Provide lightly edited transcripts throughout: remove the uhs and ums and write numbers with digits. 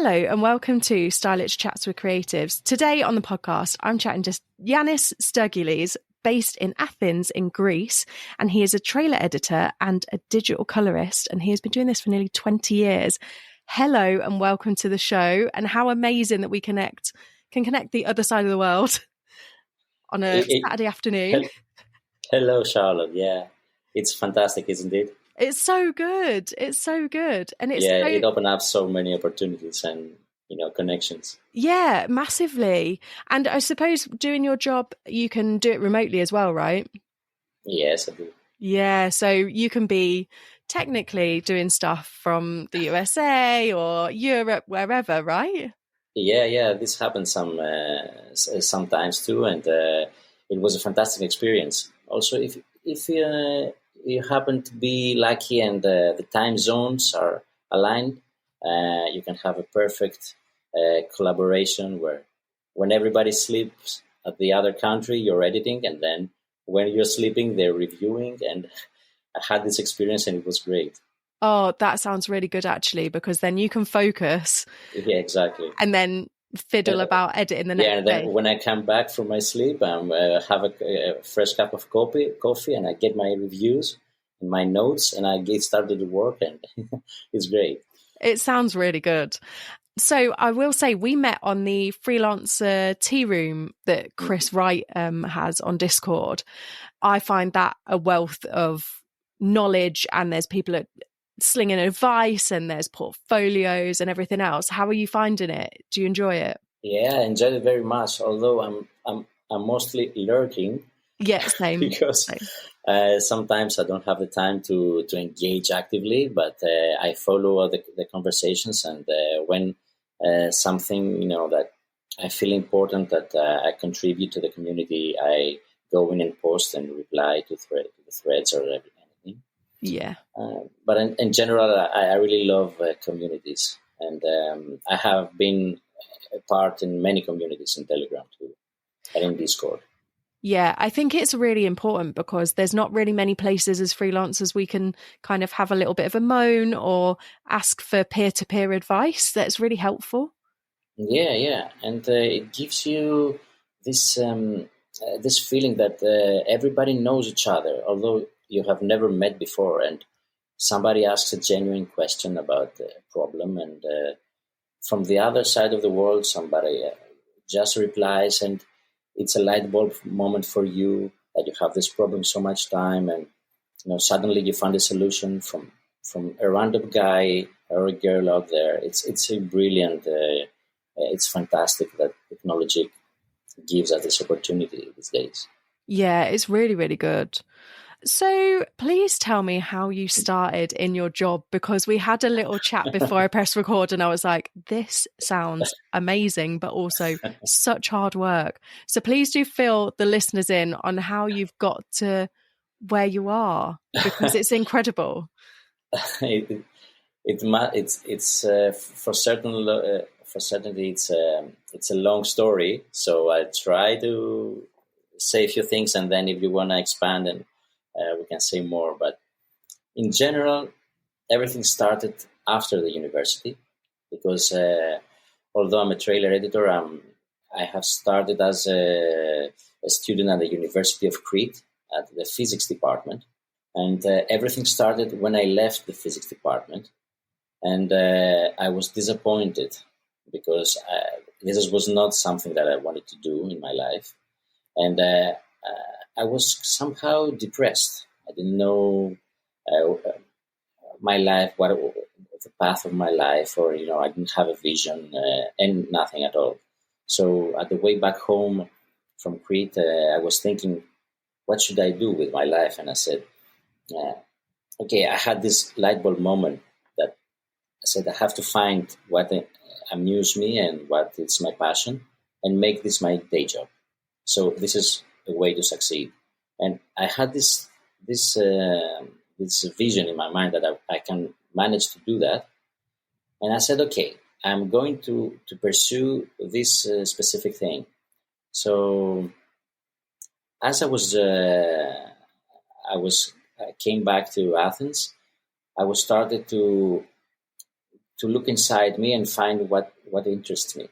Hello and welcome to Stylish Chats with Creatives. Today on the podcast, I'm chatting to Yannis Stergioulis, based in Athens in Greece, and he is a trailer editor and a digital colorist, and he has been doing this for nearly 20 years. Hello and welcome to the show, and how amazing that we can connect the other side of the world on a Saturday afternoon. Hello, Charlotte. Yeah, it's fantastic, isn't it? It's so good. It's so good. And it opened up so many opportunities and, connections. Yeah, massively. And I suppose doing your job, you can do it remotely as well, right? Yes, I do. Yeah, so you can be technically doing stuff from the USA or Europe, wherever, right? Yeah, this happens sometimes too, and it was a fantastic experience. Also, if you happen to be lucky and the time zones are aligned, you can have a perfect collaboration where when everybody sleeps at the other country, you're editing, and then when you're sleeping, they're reviewing. And I had this experience and it was great. Oh, that sounds really good, actually, because then you can focus. Yeah, exactly. And then fiddle about editing the next day. Yeah, and then when I come back from my sleep, I have a fresh cup of coffee, and I get my reviews and my notes, and I get started to work, and it's great. It sounds really good. So I will say we met on the freelancer tea room that Chris Wright has on Discord. I find that a wealth of knowledge, and there's people slinging advice, and there's portfolios and everything else. How are you finding it? Do you enjoy it? Yeah, I enjoyed it very much. Although I'm mostly lurking. Yeah, same. Because sometimes I don't have the time to engage actively, but I follow the conversations, and when something that I feel important that I contribute to the community, I go in and post and reply to the threads or anything. Yeah. But in general, I really love communities, and I have been a part in many communities in Telegram too, and in Discord. Yeah, I think it's really important because there's not really many places as freelancers we can kind of have a little bit of a moan or ask for peer-to-peer advice. That's really helpful. Yeah, and it gives you this this feeling that everybody knows each other, although you have never met before, and somebody asks a genuine question about a problem, and from the other side of the world, somebody just replies, and it's a light bulb moment for you that you have this problem so much time, and suddenly you find a solution from a random guy or a girl out there. It's a brilliant. It's fantastic that technology gives us this opportunity these days. Yeah, it's really, really good. So please tell me how you started in your job, because we had a little chat before I pressed record and I was like, this sounds amazing, but also such hard work. So please do fill the listeners in on how you've got to where you are, because it's incredible. It's for certainty it's a long story. So I try to say a few things, and then if you want to expand, and we can say more. But in general, everything started after the university, because although I'm a trailer editor, I have started as a student at the University of Crete at the physics department. And everything started when I left the physics department. And I was disappointed because this was not something that I wanted to do in my life. And I was somehow depressed. I didn't know my life, what the path of my life, or I didn't have a vision and nothing at all. So at the way back home from Crete, I was thinking, what should I do with my life? And I said, okay, I had this light bulb moment that I said I have to find what amuses me and what is my passion, and make this my day job. So this is a way to succeed. And I had this vision in my mind that I can manage to do that. And I said, okay, I'm going to pursue this specific thing. So as I came back to Athens, I was started to look inside me and find what interests me.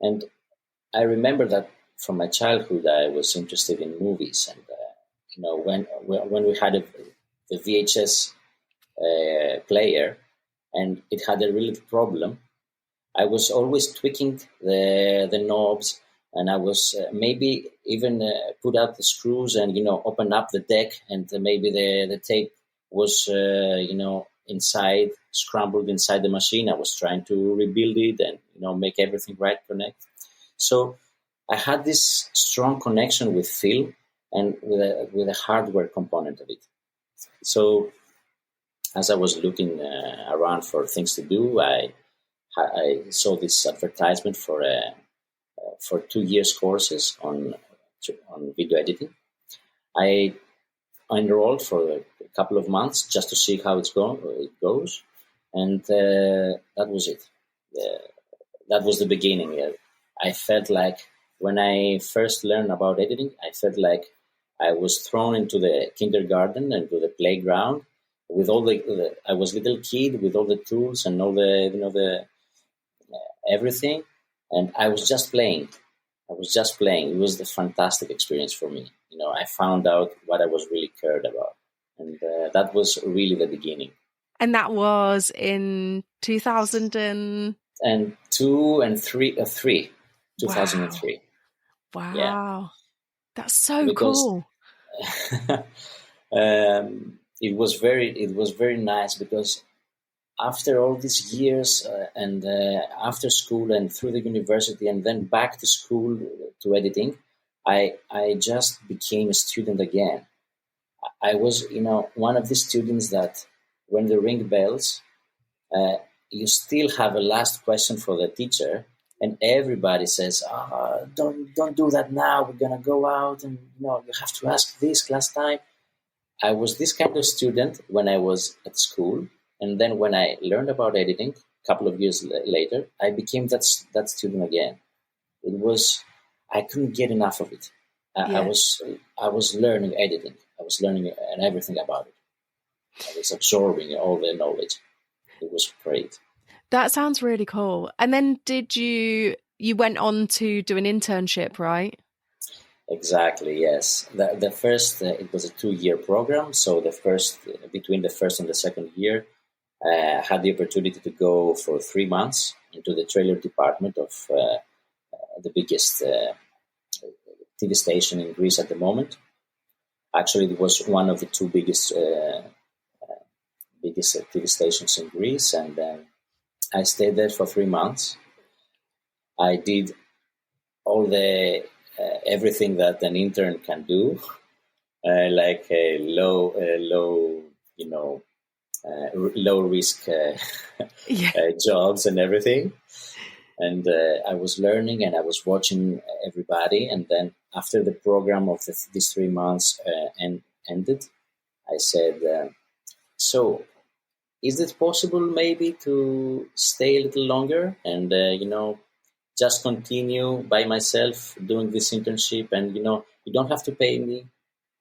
And I remember that from my childhood, I was interested in movies, and when we had the VHS player, and it had a really problem, I was always tweaking the knobs, and I was maybe even put out the screws and open up the deck, and maybe the tape was inside, scrambled inside the machine. I was trying to rebuild it and make everything right, connect. So I had this strong connection with feel and with a hardware component of it. So as I was looking around for things to do, I saw this advertisement for 2 years courses on video editing. I enrolled for a couple of months just to see how it goes, and that was it. That was the beginning. I felt like when I first learned about editing, I felt like I was thrown into the kindergarten and to the playground with all I was a little kid with all the tools and all the everything, and I was just playing. It was the fantastic experience for me. I found out what I was really cared about, and that was really the beginning. And that was in 2002 and 2003. Wow. Yeah. That's so cool. It was very nice because after all these years and after school and through the university and then back to school to editing, I just became a student again. I was, one of the students that when the ring bells, you still have a last question for the teacher, and everybody says, don't do that now. We're going to go out and, you have to ask this class time. I was this kind of student when I was at school. And then when I learned about editing, a couple of years later, I became that student again. I couldn't get enough of it. I was learning editing. I was learning and everything about it. I was absorbing all the knowledge. It was great. That sounds really cool. And then you went on to do an internship, right? Exactly, yes. The first, it was a 2-year program. So between the first and the second year, I had the opportunity to go for 3 months into the trailer department of the biggest TV station in Greece at the moment. Actually, it was one of the two biggest TV stations in Greece, and I stayed there for 3 months. I did all the everything that an intern can do, like low risk jobs and everything. And I was learning and I was watching everybody. And then after the program of these 3 months ended, I said, so is it possible maybe to stay a little longer and, just continue by myself doing this internship? And, you don't have to pay me.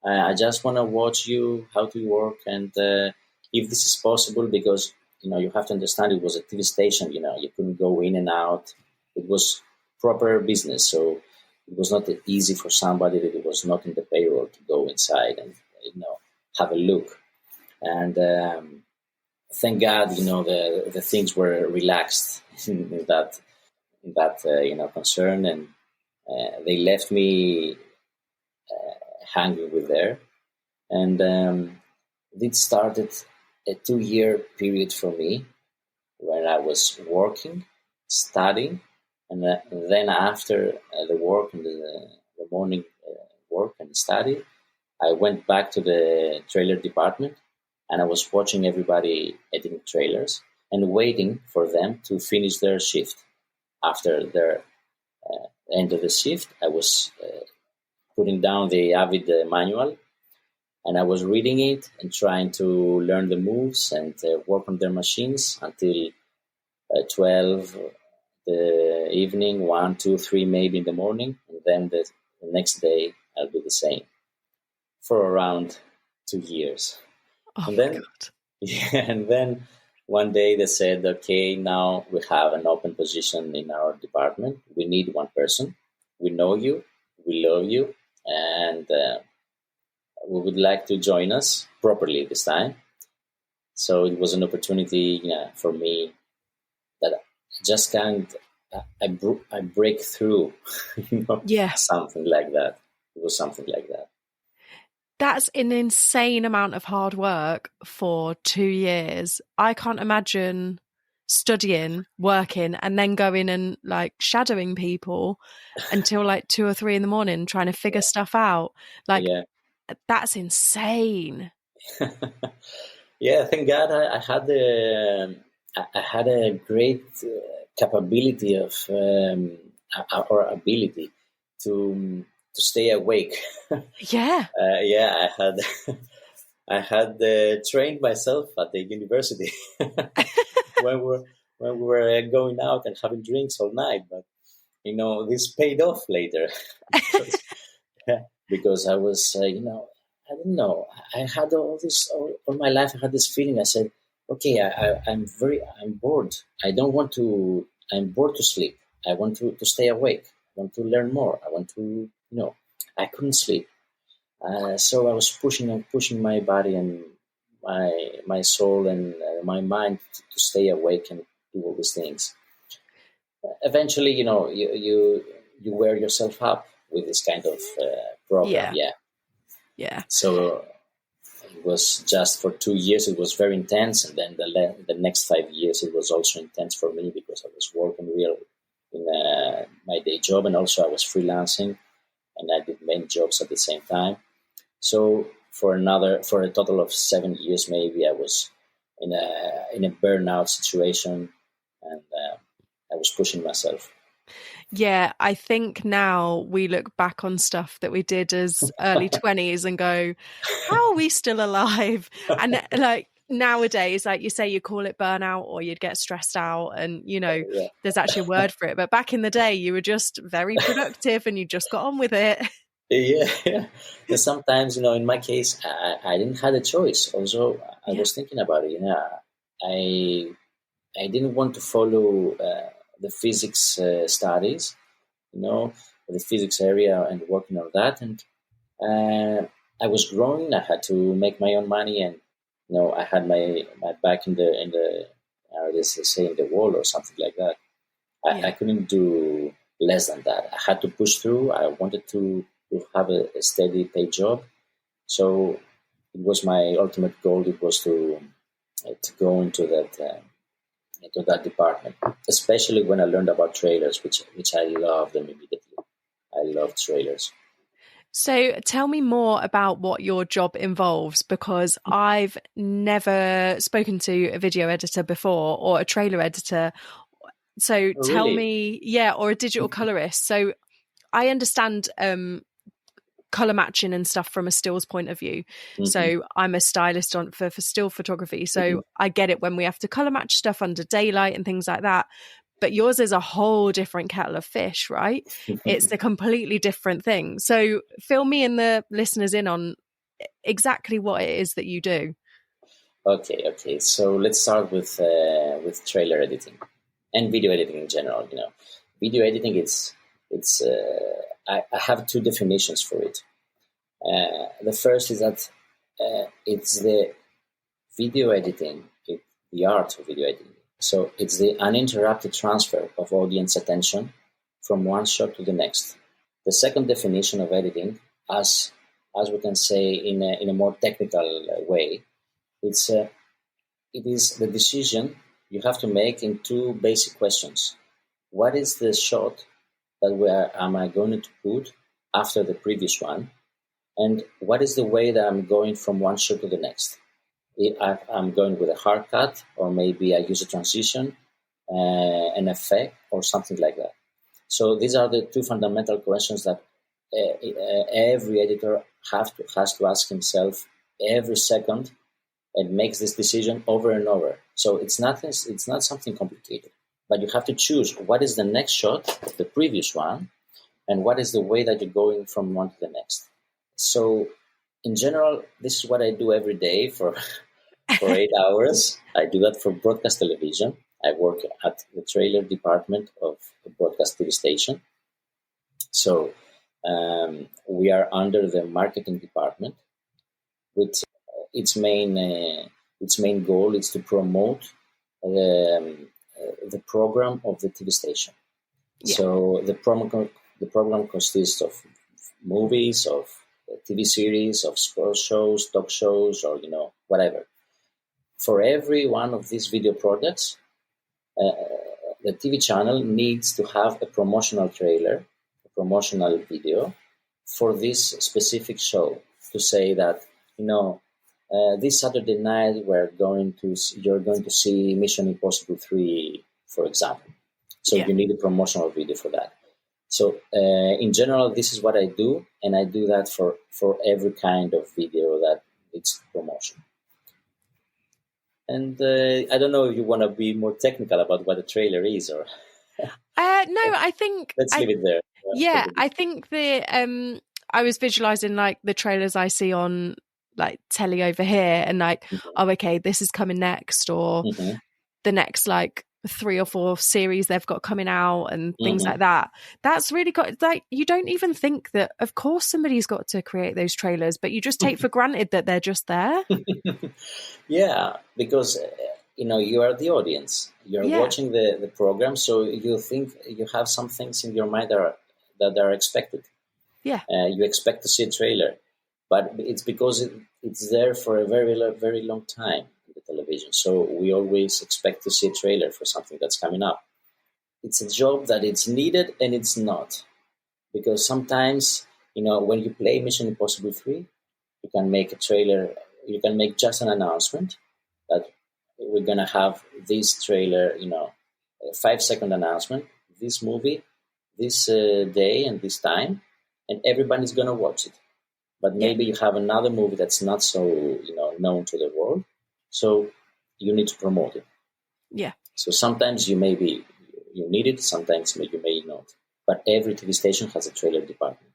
I just want to watch you how to work. And if this is possible, because, you have to understand it was a TV station, you couldn't go in and out. It was proper business. So it was not easy for somebody that it was not in the payroll to go inside and, have a look. And thank God, the things were relaxed in that concern. And they left me hanging with there. And it started a 2-year period for me when I was working, studying, and then after the work and the morning work and study, I went back to the trailer department and I was watching everybody editing trailers and waiting for them to finish their shift. After their end of the shift, I was putting down the Avid manual, and I was reading it and trying to learn the moves and work on their machines until 12 the evening, 1, 2, 3 maybe in the morning, and then the next day I'll do the same for around 2 years. Oh, and then, God. Yeah, and then one day they said, okay, now we have an open position in our department. We need one person. We know you. We love you. And we would like to join us properly this time. So it was an opportunity for me that I just can't, I break through, something like that. It was something like that. That's an insane amount of hard work for 2 years. I can't imagine studying, working, and then going and like shadowing people until like 2 or 3 in the morning, trying to figure stuff out. Like, that's insane. Yeah, thank God I had a great capability of or ability to stay awake. Yeah. I had trained myself at the university when we were going out and having drinks all night. But this paid off later because I was I don't know. I had all my life. I had this feeling. I said, okay, I'm bored. I don't want to. I'm bored to sleep. I want to stay awake. I want to learn more. I want to, I couldn't sleep. So I was pushing my body and my soul and my mind to stay awake and do all these things. Eventually, you wear yourself up with this kind of program. Yeah. So it was just for 2 years. It was very intense, and then the next 5 years it was also intense for me because I was working in my day job, and also I was freelancing, and I did many jobs at the same time. So for a total of 7 years, maybe I was in a burnout situation, and I was pushing myself. Yeah, I think now we look back on stuff that we did as early 20s and go, how are we still alive? And like nowadays, like you say, you call it burnout or you'd get stressed out and, there's actually a word for it. But back in the day, you were just very productive and you just got on with it. Yeah. And sometimes, in my case, I didn't have a choice. Also, I was thinking about it. I didn't want to follow the physics studies, the physics area and working on that. And I was growing. I had to make my own money, and I had my back in the say in the wall or something like that. I couldn't do less than that. I had to push through. I wanted to have a steady paid job. So it was my ultimate goal. It was to go into that department, especially when I learned about trailers, which I loved them immediately. I love trailers. So tell me more about what your job involves, because I've never spoken to a video editor before or a trailer editor. So tell me, or a digital colorist. So I understand color matching and stuff from a stills point of view. Mm-hmm. So I'm a stylist for still photography. So I get it when we have to color match stuff under daylight and things like that. But yours is a whole different kettle of fish, right? It's a completely different thing. So fill me and the listeners in on exactly what it is that you do. Okay. So let's start with trailer editing and video editing in general. Video editing, I have two definitions for it. The first is that it's the video editing, the art of video editing. So it's the uninterrupted transfer of audience attention from one shot to the next. The second definition of editing, as we can say in a more technical way, it is the decision you have to make in two basic questions. What is the shot that am I going to put after the previous one? And what is the way that I'm going from one shot to the next? I'm going with a hard cut, or maybe I use a transition, an effect, or something like that. So these are the two fundamental questions that every editor has to ask himself every second, and makes this decision over and over. So it's not something complicated, but you have to choose what is the next shot of the previous one, and what is the way that you're going from one to the next. So in general, this is what I do every day for for 8 hours. I do that for broadcast television. I work at the trailer department of a broadcast TV station. So we are under the marketing department, which its main goal is to promote the program of the TV station. Yeah. So the program consists of movies, of TV series, of sports shows, talk shows, or whatever. For every one of these video products, the TV channel needs to have a promotional trailer, a promotional video for this specific show, to say that this Saturday night you're going to see Mission Impossible 3, for example. So you need a promotional video for that. So in general, this is what I do, and I do that for every kind of video that needs promotion. And I don't know if you want to be more technical about what a trailer is, or no, I think let's leave it there. Yeah, I think I was visualizing like the trailers I see on like telly over here, and like, oh, okay, this is coming next, or the next like 3 or 4 series they've got coming out, and things like that. That's really got, like, you don't even think that, of course somebody's got to create those trailers, but you just take for granted that they're just there. Yeah, because you are the audience, you're watching the program, so you think you have some things in your mind that are expected. You expect to see a trailer, but it's because it's there for a very, very long time in the television. So we always expect to see a trailer for something that's coming up. It's a job that it's needed and it's not. Because sometimes, when you play Mission Impossible 3, you can make a trailer, you can make just an announcement that we're going to have this trailer, a 5-second announcement, this movie, this day and this time, and everybody's going to watch it. But maybe you have another movie that's not so, known to the world, so you need to promote it. Yeah. So sometimes you need it, sometimes you may not. But every TV station has a trailer department,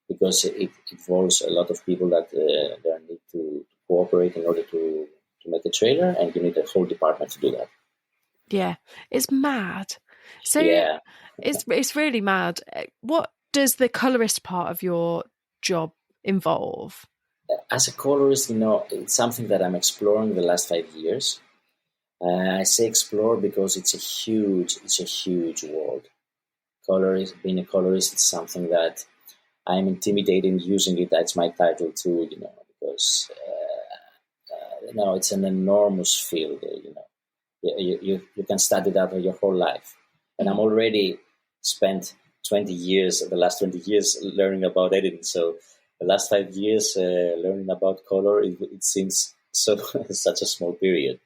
because it involves a lot of people that they need to cooperate in order to make a trailer, and you need a whole department to do that. Yeah, it's mad. So it's really mad. What does the colorist part of your job involve? As a colorist, it's something that I'm exploring the last 5 years. I say explore because it's a huge world. Being a colorist is something that I'm intimidated using it. That's my title too, because it's an enormous field. You can study that your whole life, and I'm already spent the last 20 years learning about editing. So the last 5 years learning about color, it seems such a small period.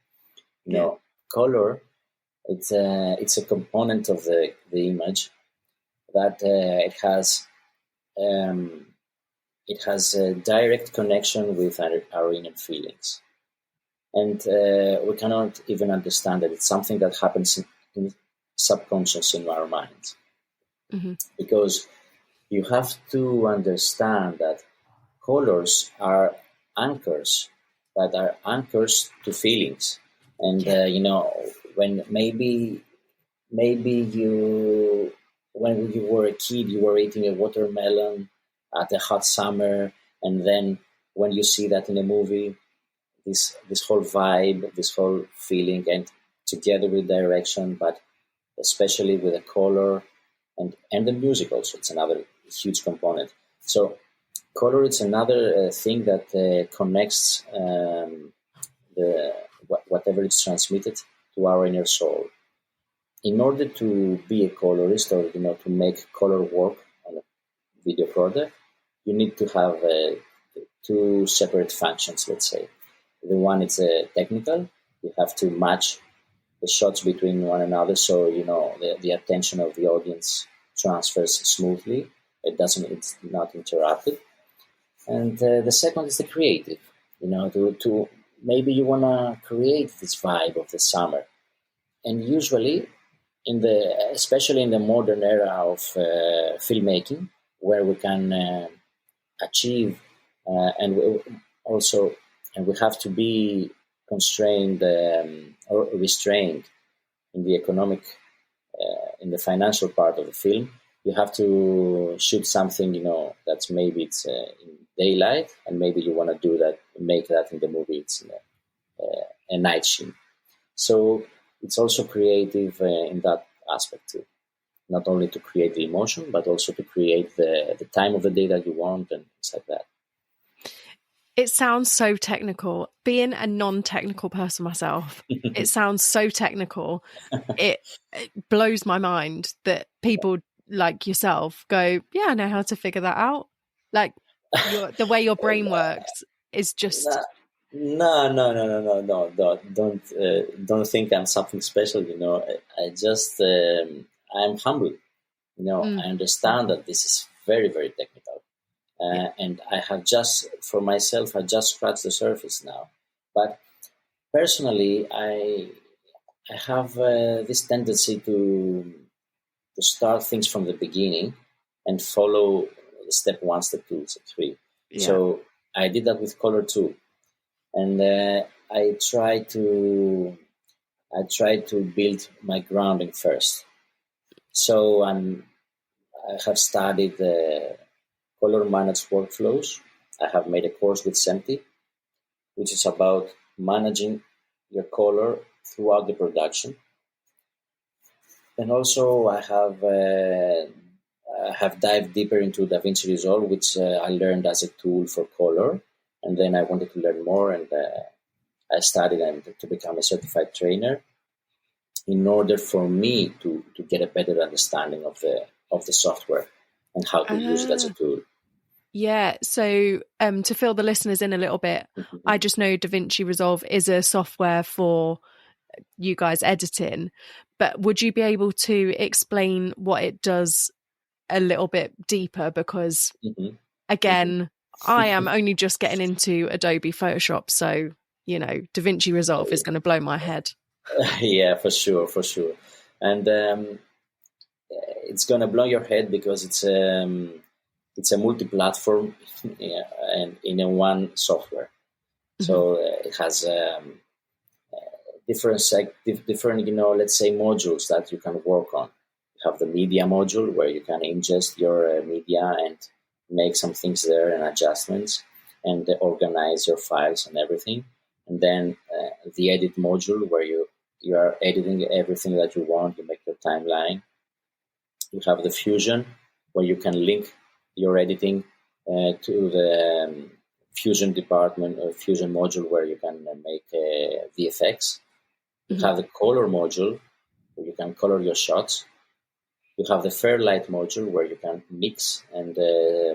Color, it's a component of the image that it has a direct connection with our inner feelings, and we cannot even understand that it's something that happens in subconscious in our minds. Because you have to understand that colors are anchors to feelings. And, when maybe when you were a kid, you were eating a watermelon at a hot summer, and then when you see that in a movie, this whole vibe, this whole feeling, and together with direction, but especially with the color and the music also, it's another huge component. So color is another thing that connects whatever is transmitted to our inner soul. In order to be a colorist, or to make color work on a video product, you need to have 2 separate functions. Let's say the one is technical. You have to match the shots between one another, so the attention of the audience transfers smoothly. It's not interrupted. And the second is the creative. To maybe you want to create this vibe of the summer, and usually especially in the modern era of filmmaking, where we can achieve and we have to be constrained or restrained in the economic, in the financial part of the film, you have to shoot something, that's maybe it's in daylight, and maybe you want to make that in the movie it's in a night scene. So it's also creative in that aspect too. Not only to create the emotion, but also to create the time of the day that you want and things like that. It sounds so technical. Being a non-technical person myself, it sounds so technical. It blows my mind that people like yourself go, yeah, I know how to figure that out. Like the way your brain works is just... No. Don't think I'm something special. I just I'm humble. I understand that this is very, very technical. And I have just scratched the surface now. But personally, I have this tendency to start things from the beginning and follow step 1, step 2, step 3. Yeah. So I did that with color too, and I try to build my grounding first. So I have studied color managed workflows. I have made a course with Senti, which is about managing your color throughout the production. And also I have dived deeper into DaVinci Resolve, which I learned as a tool for color. And then I wanted to learn more, and I studied to become a certified trainer in order for me to get a better understanding of the software and how to use it as a tool. Yeah. So to fill the listeners in a little bit, I just know DaVinci Resolve is a software for you guys editing, but would you be able to explain what it does a little bit deeper? Because again, I am only just getting into Adobe Photoshop. So, DaVinci Resolve is going to blow my head. Yeah, for sure. And it's going to blow your head because it's a multi-platform and in a one software. So it has different, let's say modules that you can work on. You have the media module where you can ingest your media and make some things there and adjustments and organize your files and everything. And then the edit module where you are editing everything that you want. You make your timeline. You have the Fusion where you can link your editing to the Fusion department or Fusion module where you can make VFX. You have the color module where you can color your shots. You have the Fairlight module where you can mix and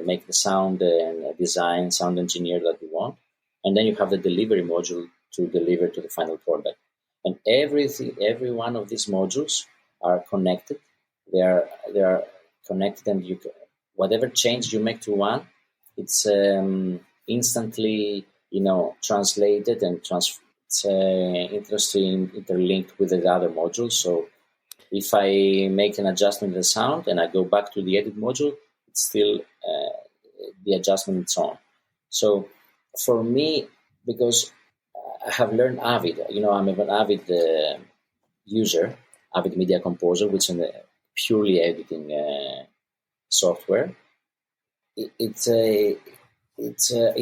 make the sound and design, sound engineer that you want. And then you have the delivery module to deliver to the final product. And every one of these modules are connected. They are connected, and whatever change you make to one, it's instantly translated and it's interlinked with the other modules. So if I make an adjustment in the sound and I go back to the edit module, it's still the adjustment is on. So for me, because I have learned Avid, I'm an Avid user, Avid Media Composer, which is a purely editing software. It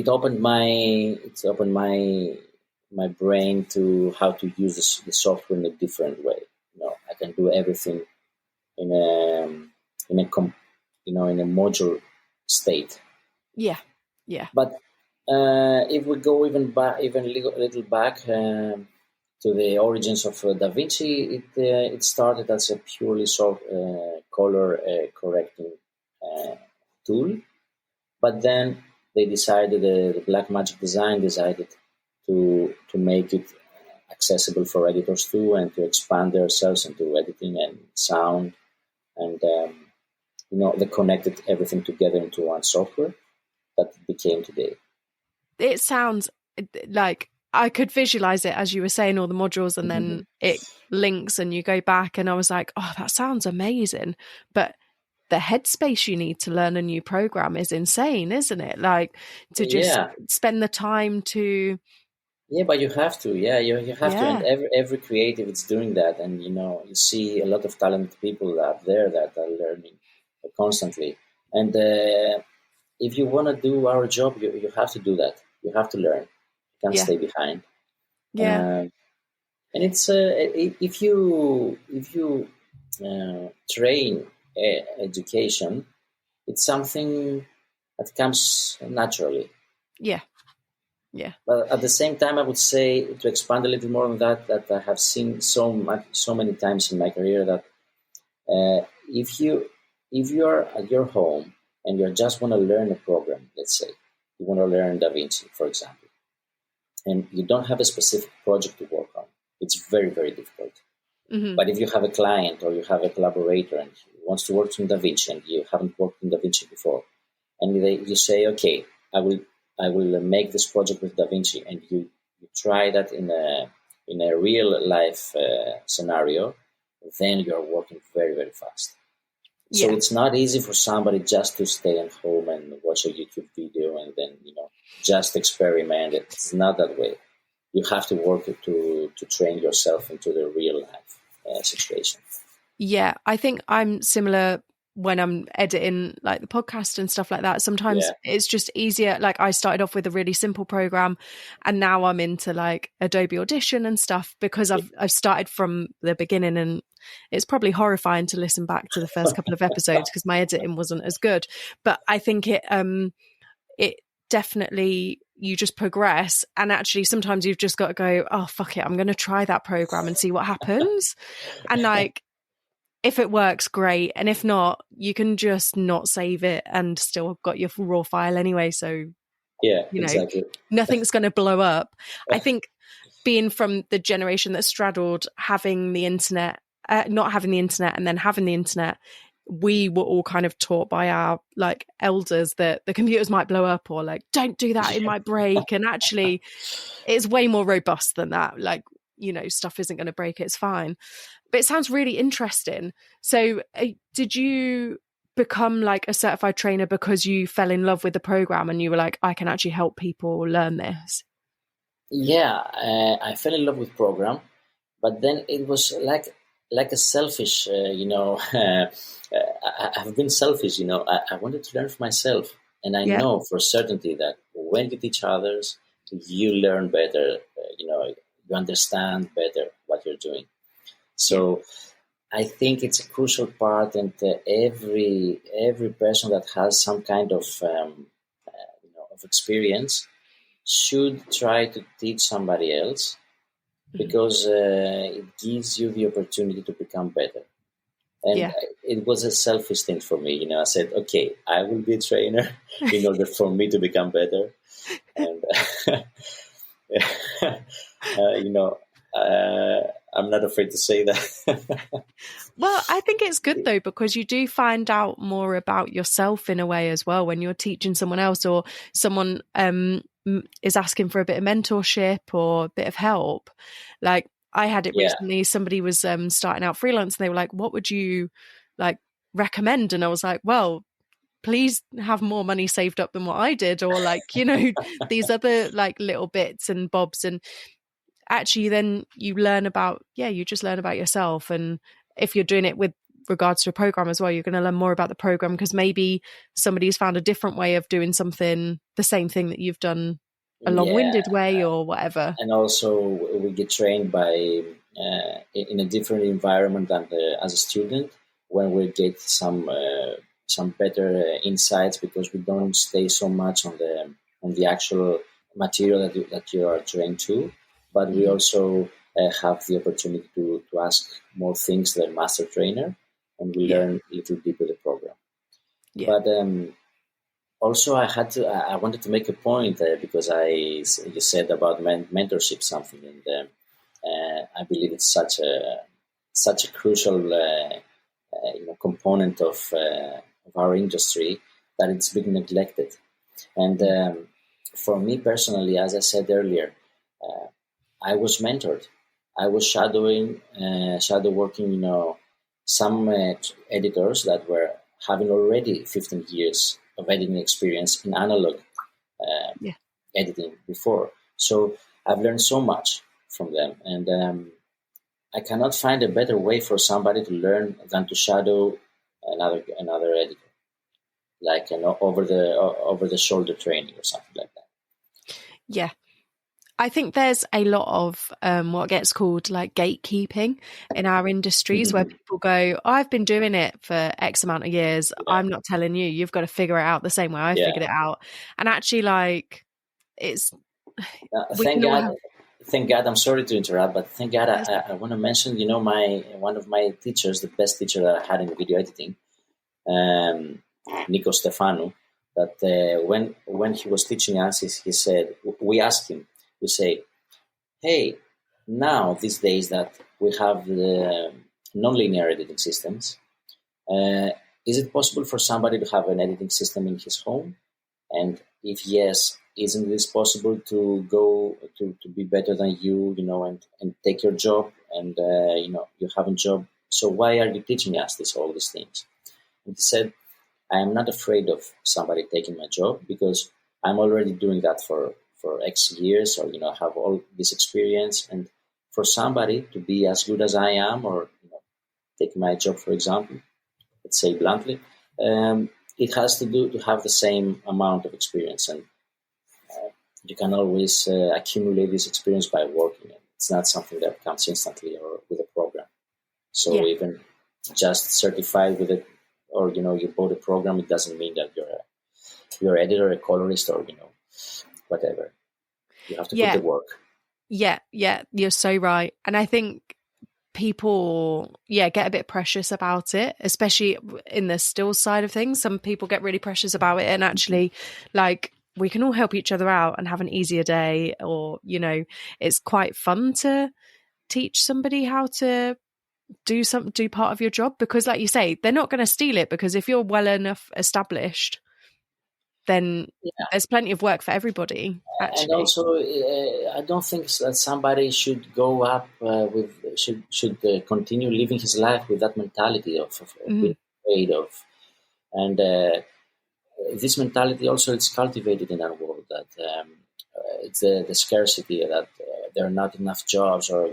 opened my brain to how to use the software in a different way. I can do everything in a module state. Yeah. But if we go even a little back to the origins of DaVinci, it started as a purely color correcting tool. But then they decided, the Blackmagic Design decided to make it accessible for editors too, and to expand themselves into editing and sound, and they connected everything together into one software that became today. It sounds like I could visualize it as you were saying all the modules, and then it links and you go back, and I was like, oh, that sounds amazing. But the headspace you need to learn a new program is insane, isn't it? Like to just spend the time to Yeah, but you have to. Yeah, you have to, and Yeah. every creative is doing that. And you see a lot of talented people out there that are learning constantly. And if you want to do our job, you have to do that. You have to learn. You can't Yeah. stay behind. Yeah. And it's if you train education, it's something that comes naturally. Yeah. Yeah. But at the same time, I would say, to expand a little more on that, that I have seen so many times in my career that if you are at your home and you just want to learn a program, let's say you want to learn DaVinci, for example, and you don't have a specific project to work on, it's very, very difficult. Hmm. But if you have a client or you have a collaborator and he wants to work in DaVinci and you haven't worked in DaVinci before, and you say, okay, I will make this project with DaVinci, and you try that in a real life scenario, then you're working very, very fast. So Yeah. it's not easy for somebody just to stay at home and watch a YouTube video and then just experiment. It's not that way. You have to work to train yourself into the real life situation. Yeah. I think I'm similar when I'm editing like the podcast and stuff like that. Sometimes Yeah. it's just easier. Like I started off with a really simple program and now I'm into like Adobe Audition and stuff because I've started from the beginning, and it's probably horrifying to listen back to the first couple of episodes because my editing wasn't as good. But I think it definitely, you just progress, and actually sometimes you've just got to go, oh fuck it, I'm going to try that program and see what happens. And like, if it works, great. And if not, you can just not save it and still got your raw file anyway. So, Yeah, exactly. nothing's going to blow up. I think being from the generation that straddled having the internet, not having the internet and then having the internet, we were all kind of taught by our like elders that the computers might blow up, or like, don't do that, it might break. And actually it's way more robust than that. Like, stuff isn't going to break, it's fine. But it sounds really interesting. So did you become like a certified trainer because you fell in love with the program and you were like, I can actually help people learn this? Yeah, I fell in love with program, but then it was like a selfish, I've been selfish, I wanted to learn for myself. And I Yeah. know for certainty that when you teach others, you learn better, you understand better what you're doing. So I think it's a crucial part, and every person that has some kind of of experience should try to teach somebody else, because it gives you the opportunity to become better. And Yeah. it was a selfish thing for me. I said, okay, I will be a trainer in order for me to become better. And, I'm not afraid to say that. Well, I think it's good though, because you do find out more about yourself in a way as well when you're teaching someone else, or someone is asking for a bit of mentorship or a bit of help. Like I had it recently, somebody was starting out freelance and they were like, what would you like recommend? And I was like, well, please have more money saved up than what I did, or like, these other like little bits and bobs. And actually then you just learn about yourself. And if you're doing it with regards to a program as well, you're going to learn more about the program, because maybe somebody's found a different way of doing something, the same thing that you've done a long-winded way or whatever. And also we get trained by in a different environment than as a student, when we get some better insights, because we don't stay so much on the actual material that you are trained to, but we also have the opportunity to ask more things to the master trainer, and we learn a little deeper the program. But also I wanted to make a point, because you said about mentorship something, and I believe it's such a crucial component of our industry, that it's been neglected. And for me personally, as I said earlier, I was mentored. I was shadow working, some editors that were having already 15 years of editing experience in analog editing before. So I've learned so much from them, and I cannot find a better way for somebody to learn than to shadow another editor, like over the shoulder training or something like that. Yeah. I think there's a lot of what gets called like gatekeeping in our industries, where people go, oh, I've been doing it for X amount of years. Yeah. I'm not telling you. You've got to figure it out the same way I figured it out. And actually, like, it's... Thank God, I'm sorry to interrupt, but thank God I want to mention, one of my teachers, the best teacher that I had in video editing, Nico Stefano, that when he was teaching us, he said, we asked him, we say, hey, now these days that we have the non-linear editing systems, is it possible for somebody to have an editing system in his home? And if yes, isn't this possible to go to be better than you, and take your job, and you have a job, so why are you teaching us all these things? And he said, I am not afraid of somebody taking my job, because I'm already doing that for X years, or have all this experience, and for somebody to be as good as I am, or take my job, for example, let's say bluntly, it has to have the same amount of experience, and you can always accumulate this experience by working. It's not something that comes instantly or with a program. So even just certified with it, or you bought a program, it doesn't mean that you're an editor, a colorist, or whatever. You have to put the work. Yeah, you're so right. And I think people get a bit precious about it, especially in the still side of things. Some people get really precious about it, and actually, like, we can all help each other out and have an easier day, or it's quite fun to teach somebody how to do part of your job, because like you say, they're not going to steal it, because if you're well enough established, then there's plenty of work for everybody, actually. And also, I don't think that somebody should go up should continue living his life with that mentality of being afraid of. And this mentality also, it's cultivated in our world, that it's the scarcity, that there are not enough jobs, or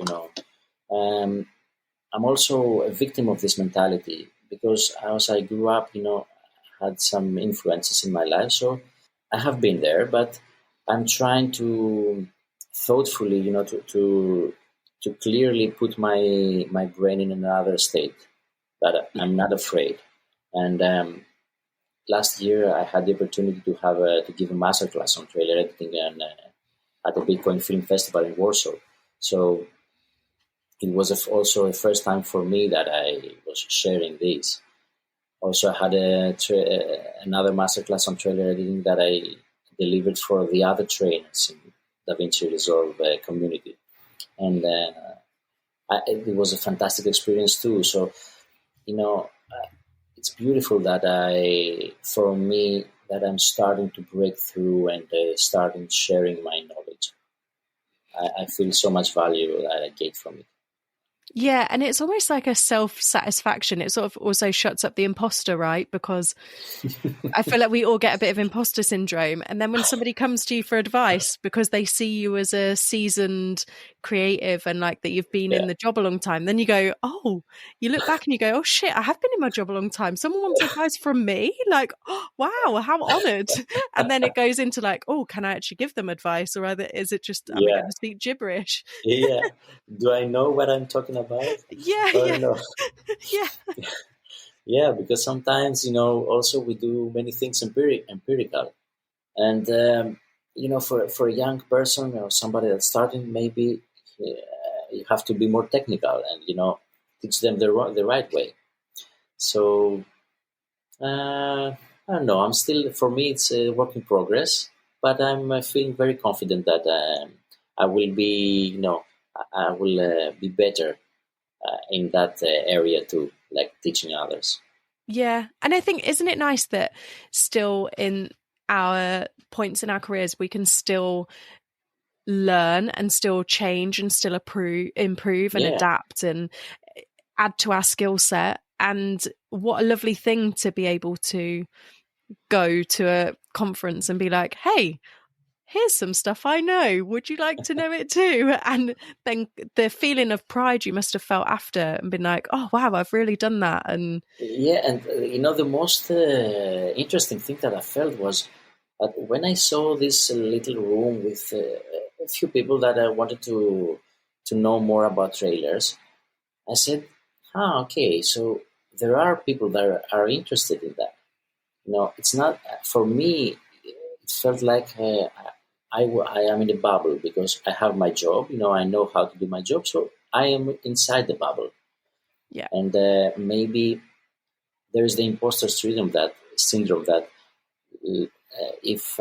I'm also a victim of this mentality, because as I grew up, had some influences in my life. So I have been there, but I'm trying to thoughtfully, to clearly put my brain in another state, that I'm not afraid. And last year I had the opportunity to give a masterclass on trailer editing at the Bitcoin Film Festival in Warsaw. So it was also a first time for me that I was sharing this. Also, I had another masterclass on trailer editing that I delivered for the other trainers in DaVinci Resolve community. And it was a fantastic experience too. So, it's beautiful that I'm starting to break through and starting sharing my knowledge. I feel so much value that I get from it. Yeah, and it's almost like a self-satisfaction. It sort of also shuts up the imposter, right? Because I feel like we all get a bit of imposter syndrome. And then when somebody comes to you for advice, because they see you as a seasoned creative and like that you've been in the job a long time, then you go, oh, you look back and you go, oh shit, I have been in my job a long time. Someone wants advice from me? Like, oh, wow, how honoured. And then it goes into like, oh, can I actually give them advice? Or is it just, am I going to speak gibberish? Yeah. Do I know what I'm talking about? No. Yeah, because sometimes, also we do many things empirical. And, for a young person or somebody that's starting, maybe you have to be more technical and, teach them the right way. So, I don't know. For me, it's a work in progress, but I'm feeling very confident that I will be, I will be better in that area too, like teaching others. Yeah. And I think, isn't it nice that still in our points in our careers, we can still learn and still change and still improve and adapt and add to our skill set. And what a lovely thing to be able to go to a conference and be like, hey, here's some stuff I know. Would you like to know it too? And then the feeling of pride you must have felt after and been like, oh, wow, I've really done that. And Yeah, and the most interesting thing that I felt was that when I saw this little room with a few people that I wanted to know more about trailers, I said, okay, so there are people that are interested in that. It's not for me. It felt like I am in a bubble because I have my job. I know how to do my job, so I am inside the bubble. yeah, And maybe there is the imposter syndrome that if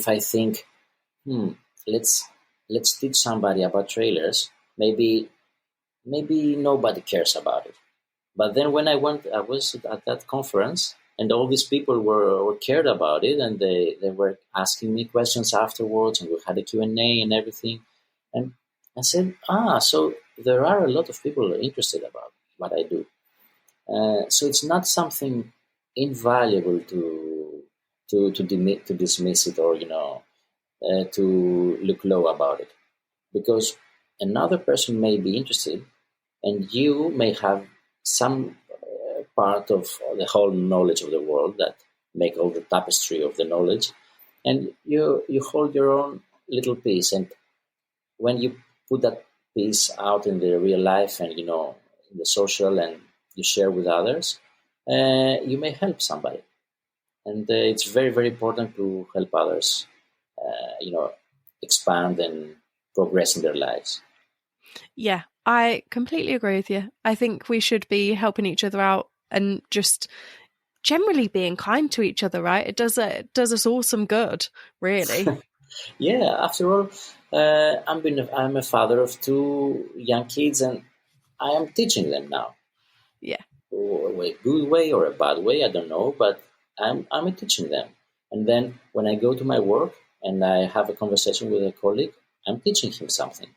I think, let's teach somebody about trailers, maybe nobody cares about it. But then when I was at that conference, and all these people were cared about it, and they were asking me questions afterwards, and we had a Q&A and everything. And I said, so there are a lot of people interested about what I do. So it's not something invaluable to dismiss it, or to look low about it, because another person may be interested, and you may have some part of the whole knowledge of the world that make all the tapestry of the knowledge, and you hold your own little piece. And when you put that piece out in the real life, and in the social, and you share with others, you may help somebody. And it's very, very important to help others expand and progress in their lives. Yeah, I completely agree with you. I think we should be helping each other out and just generally being kind to each other, right? It does us all some good, really. Yeah, after all, I'm a father of 2 young kids, and I am teaching them now. Yeah. A good way or a bad way, I don't know, but I'm teaching them. And then when I go to my work and I have a conversation with a colleague, I'm teaching him something,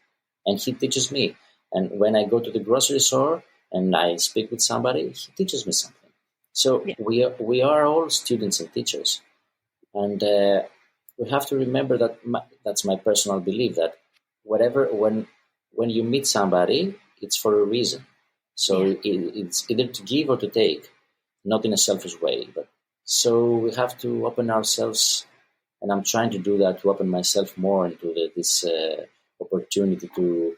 and he teaches me. And when I go to the grocery store and I speak with somebody, he teaches me something. So Yeah. we are all students and teachers, and we have to remember that that's my personal belief, that when you meet somebody, it's for a reason. So it's either to give or to take, not in a selfish way. But so we have to open ourselves, and I'm trying to do that, to open myself more into this opportunity to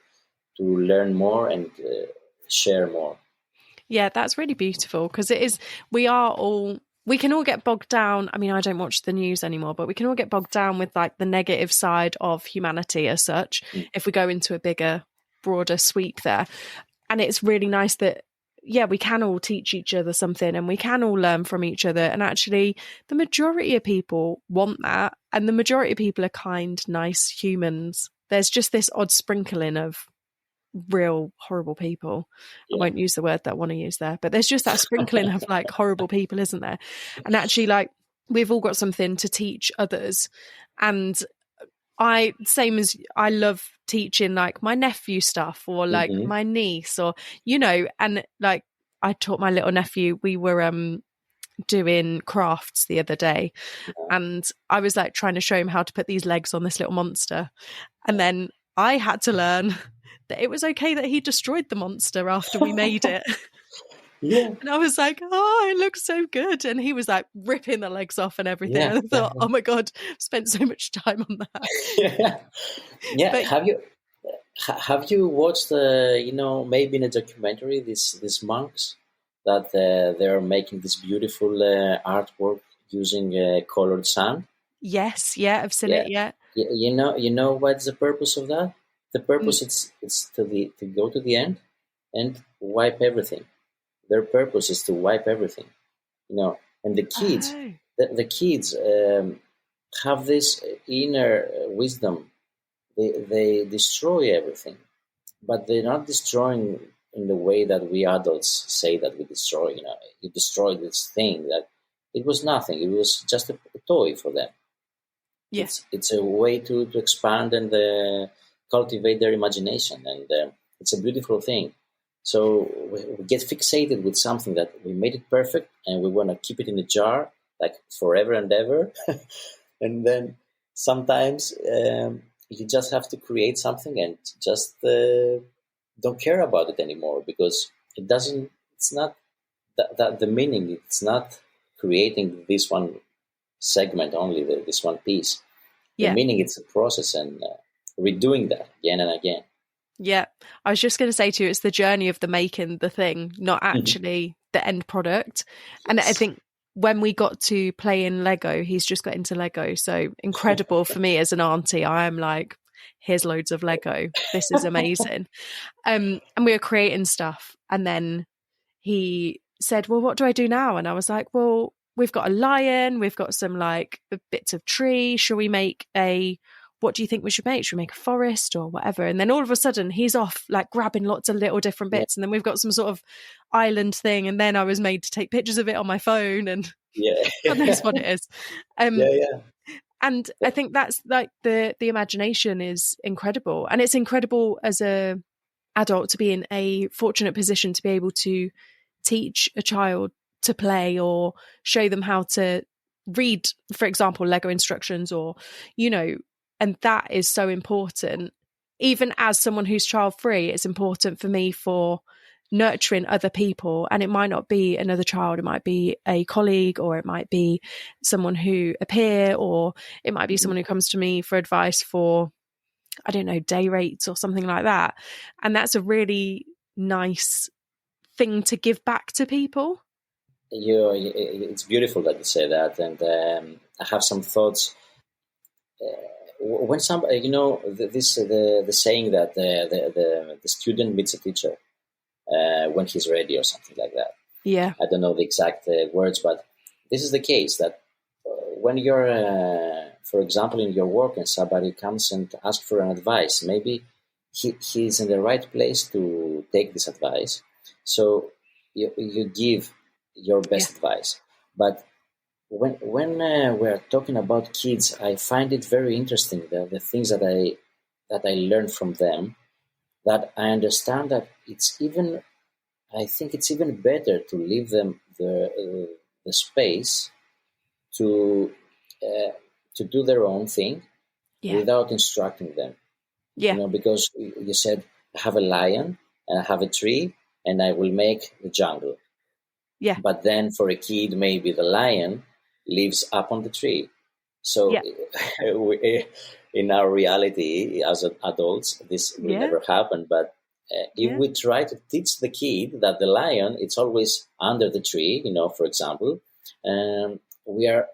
learn more and share more. Yeah, that's really beautiful, because it is, we can all get bogged down. I mean, I don't watch the news anymore, but we can all get bogged down with like the negative side of humanity as such, if we go into a bigger, broader sweep there. And it's really nice that, yeah, we can all teach each other something, and we can all learn from each other. And actually, the majority of people want that. And the majority of people are kind, nice humans. There's just this odd sprinkling of real horrible people. Yeah. I won't use the word that I want to use there, but there's just that sprinkling of like horrible people, isn't there? And actually, like, we've all got something to teach others. And same as I love teaching like my nephew stuff, or like my niece, or and like I taught my little nephew, we were doing crafts the other day, and I was like trying to show him how to put these legs on this little monster, and then I had to learn that it was okay that he destroyed the monster after we made it. Yeah. And I was like, it looks so good. And he was like ripping the legs off and everything. Yeah, and I thought, oh my God, I've spent so much time on that. Yeah. But, have you watched maybe in a documentary, these monks that they are making this beautiful artwork using colored sand? yes, yeah, I've seen it. Yeah. You know what's the purpose of that? The purpose it's to go to the end and wipe everything. Their purpose is to wipe everything, and the kids, the kids have this inner wisdom. They destroy everything, but they're not destroying in the way that we adults say that we destroy. You destroy this thing that it was nothing. It was just a toy for them. Yes. It's a way to expand and cultivate their imagination, and it's a beautiful thing. So we get fixated with something that we made it perfect, and we want to keep it in the jar like forever and ever. And then sometimes you just have to create something and just don't care about it anymore, because it's not that the meaning, it's not creating this one segment only, this one piece. The Yeah. meaning, it's a process, and redoing that again and again. Yeah. I was just going to say to you, it's the journey of the making the thing, not actually the end product. And I think when we got to play in Lego, he's just got into Lego. So incredible for me as an auntie. I am like, here's loads of Lego. This is amazing. And we were creating stuff. And then he said, well, what do I do now? And I was like, well, we've got a lion. We've got some like bits of tree. Shall we make what do you think we should make? Should we make a forest or whatever? And then all of a sudden he's off like grabbing lots of little different bits. And then we've got some sort of island thing. And then I was made to take pictures of it on my phone, and God knows what it is. And I think that's like the imagination is incredible. And it's incredible as a adult to be in a fortunate position to be able to teach a child to play or show them how to read, for example, Lego instructions, or, and that is so important. Even as someone who's child free, it's important for me for nurturing other people. And it might not be another child, it might be a colleague, or it might be someone a peer, or it might be someone who comes to me for advice for, I don't know, day rates or something like that. And that's a really nice thing to give back to people. It's beautiful that you say that. And I have some thoughts. When somebody, the saying that the student meets a teacher when he's ready, or something like that. Yeah. I don't know the exact words, but this is the case that when you're, for example, in your work, and somebody comes and asks for an advice, maybe he's in the right place to take this advice. So you give your best advice. But when we're talking about kids, I find it very interesting, the things that I learned from them, that I understand that I think it's even better to leave them the space to do their own thing without instructing them. Because you said, I have a lion and I have a tree and I will make the jungle. Yeah. But then for a kid, maybe the lion lives up on the tree. So in our reality as adults, this will never happen. But if we try to teach the kid that the lion, it's always under the tree, for example, we're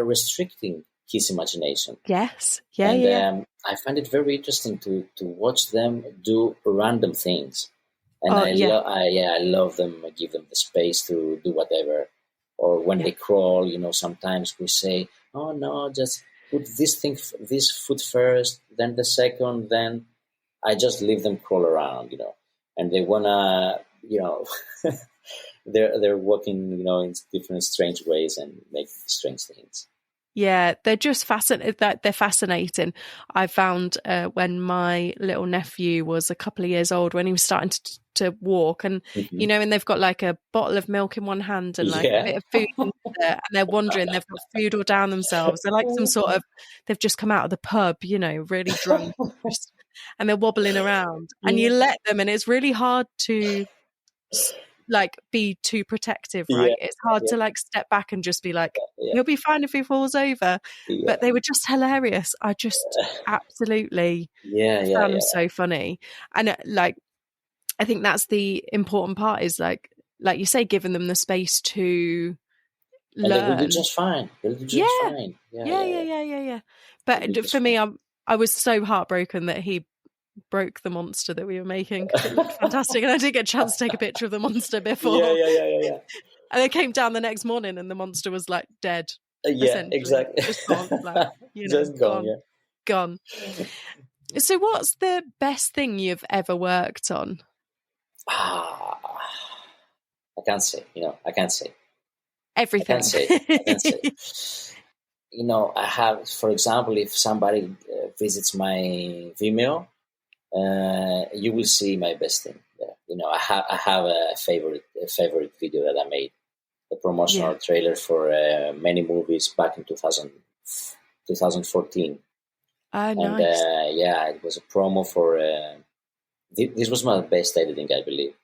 restricting his imagination. Yes. I find it very interesting to watch them do random things. And I love them. I give them the space to do whatever. Or when they crawl, sometimes we say, oh no, just put this foot first, then the second, then I just leave them crawl around, and they wanna, they're walking, in different strange ways and making strange things. Yeah, they're just fascinating. They're fascinating. I found when my little nephew was a couple of years old, when he was starting to walk, and and they've got like a bottle of milk in one hand and like a bit of food in there, and they're wandering. They've got food all down themselves. They're like some sort of, they've just come out of the pub, really drunk, and they're wobbling around. And you let them, and it's really hard to like be too protective, right? It's hard to like step back and just be like, he'll be fine if he falls over. But they were just hilarious. I just absolutely found them so funny. And like, I think that's the important part, is like you say, giving them the space to learn. And they will do just fine. They'll do just fine. Yeah. But for me, I was so heartbroken that he broke the monster that we were making. It looked fantastic, and I didn't get a chance to take a picture of the monster before. Yeah. And I came down the next morning, and the monster was like dead. Exactly. Just gone, like, just gone. So, what's the best thing you've ever worked on? I can't say. I can't say everything. I can't say. I have, for example, if somebody visits my Vimeo, you will see my best thing there. I have a favorite video that I made, the promotional trailer for many movies back in 2000, 2014. Oh, And nice. it was a promo for. This was my best editing, I believe,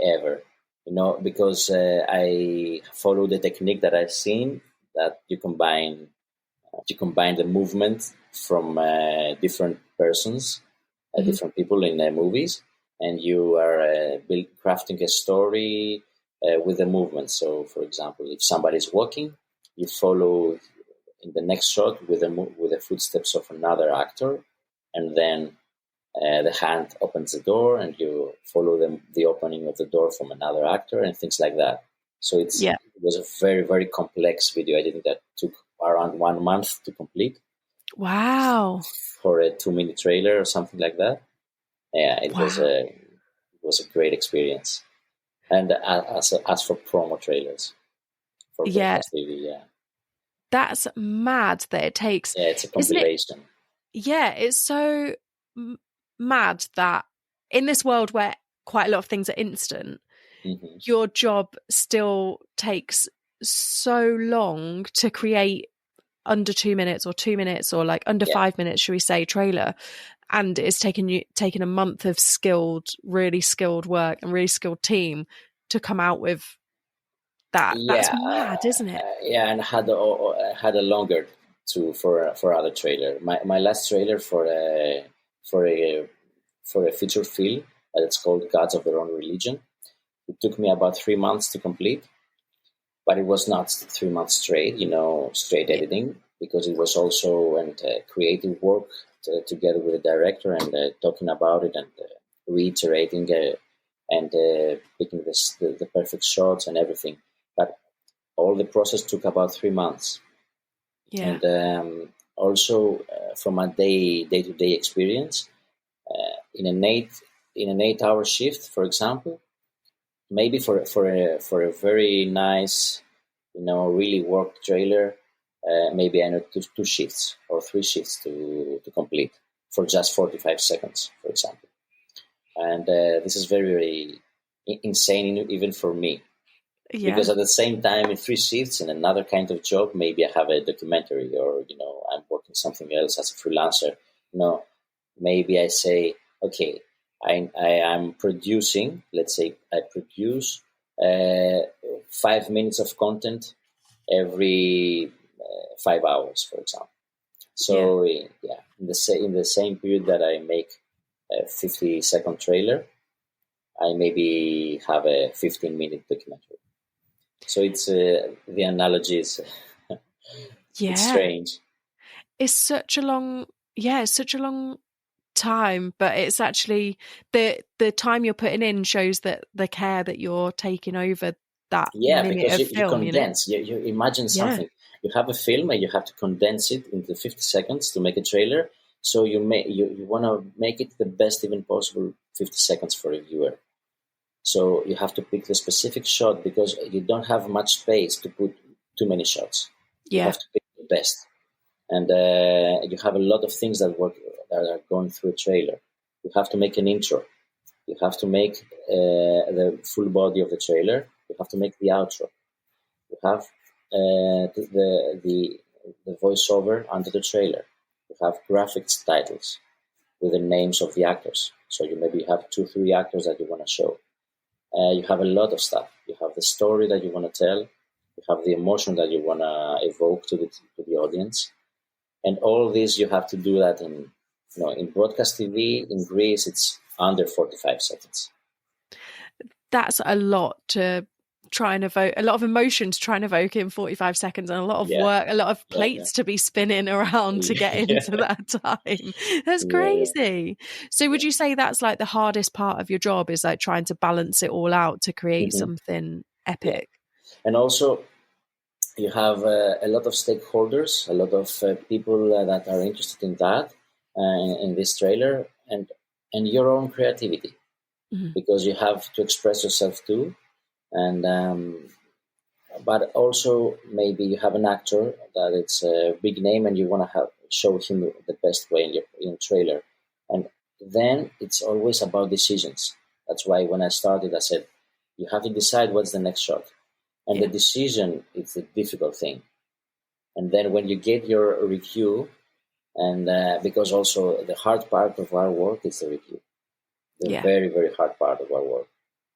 ever. Because I follow the technique that I've seen, that you combine the movement from different persons, different people in movies, and you are crafting a story with the movement. So, for example, if somebody's walking, you follow in the next shot with the footsteps of another actor, and then the hand opens the door, and you follow the opening of the door from another actor, and things like that. So it was a very, very complex video editing that took around 1 month to complete. Wow. For a 2-minute trailer or something like that. Yeah, it was a great experience. And as for promo trailers for broadcast TV, that's mad that it takes. Yeah, it's a compilation. It's so mad that in this world where quite a lot of things are instant, your job still takes so long to create under 2 minutes or 2 minutes or like under 5 minutes, should we say, trailer. And it's taken a month of really skilled work and really skilled team to come out with that. That's mad, isn't it? And I had a longer for other trailer. My last trailer for a feature film that it's called Gods of Their Own Religion. It took me about 3 months to complete, but it was not 3 months straight, straight editing, because it was also creative work together with the director and talking about it and reiterating and picking the perfect shots and everything. But all the process took about 3 months. Yeah. And also from a day-to-day experience, in an 8-hour shift, for example, maybe for a very nice, really worked trailer, maybe I need 2 shifts or 3 shifts to complete for just 45 seconds, for example. And this is very, very insane, even for me. Yeah. Because at the same time, in 3 shifts in another kind of job, maybe I have a documentary, or I'm working something else as a freelancer. Maybe I say, okay, I am producing. Let's say I produce 5 minutes of content every 5 hours, for example. So in the same period that I make a 50-second trailer, I maybe have a 15-minute documentary. So it's the analogy is it's strange. It's such a long time, but it's actually the time you're putting in shows that the care that you're taking over that minute because of film. You condense. You imagine something. You have a film and you have to condense it into 50 seconds to make a trailer. So you want to make it the best even possible 50 seconds for a viewer. So you have to pick the specific shot because you don't have much space to put too many shots. You have to pick the best. And you have a lot of things that are going through a trailer. You have to make an intro. You have to make the full body of the trailer. You have to make the outro. You have the voiceover under the trailer. You have graphics titles with the names of the actors. So you maybe have 2-3 actors that you want to show. You have a lot of stuff. You have the story that you want to tell. You have the emotion that you want to evoke to the audience. And all this, you have to do that in broadcast TV. In Greece, it's under 45 seconds. That's a lot to try and evoke, a lot of emotion to try and evoke in 45 seconds, and a lot of work, a lot of plates to be spinning around to get into that time. That's crazy. So would you say that's like the hardest part of your job, is like trying to balance it all out to create something epic? Yeah. And also, you have a lot of stakeholders, a lot of people that are interested in that, in this trailer, and your own creativity, because you have to express yourself too. And but also maybe you have an actor that it's a big name and you want to show him the best way in your trailer. And then it's always about decisions. That's why when I started, I said, you have to decide what's the next shot. And the decision is the difficult thing, And then when you get your review, and because also the hard part of our work is the review, the very, very hard part of our work.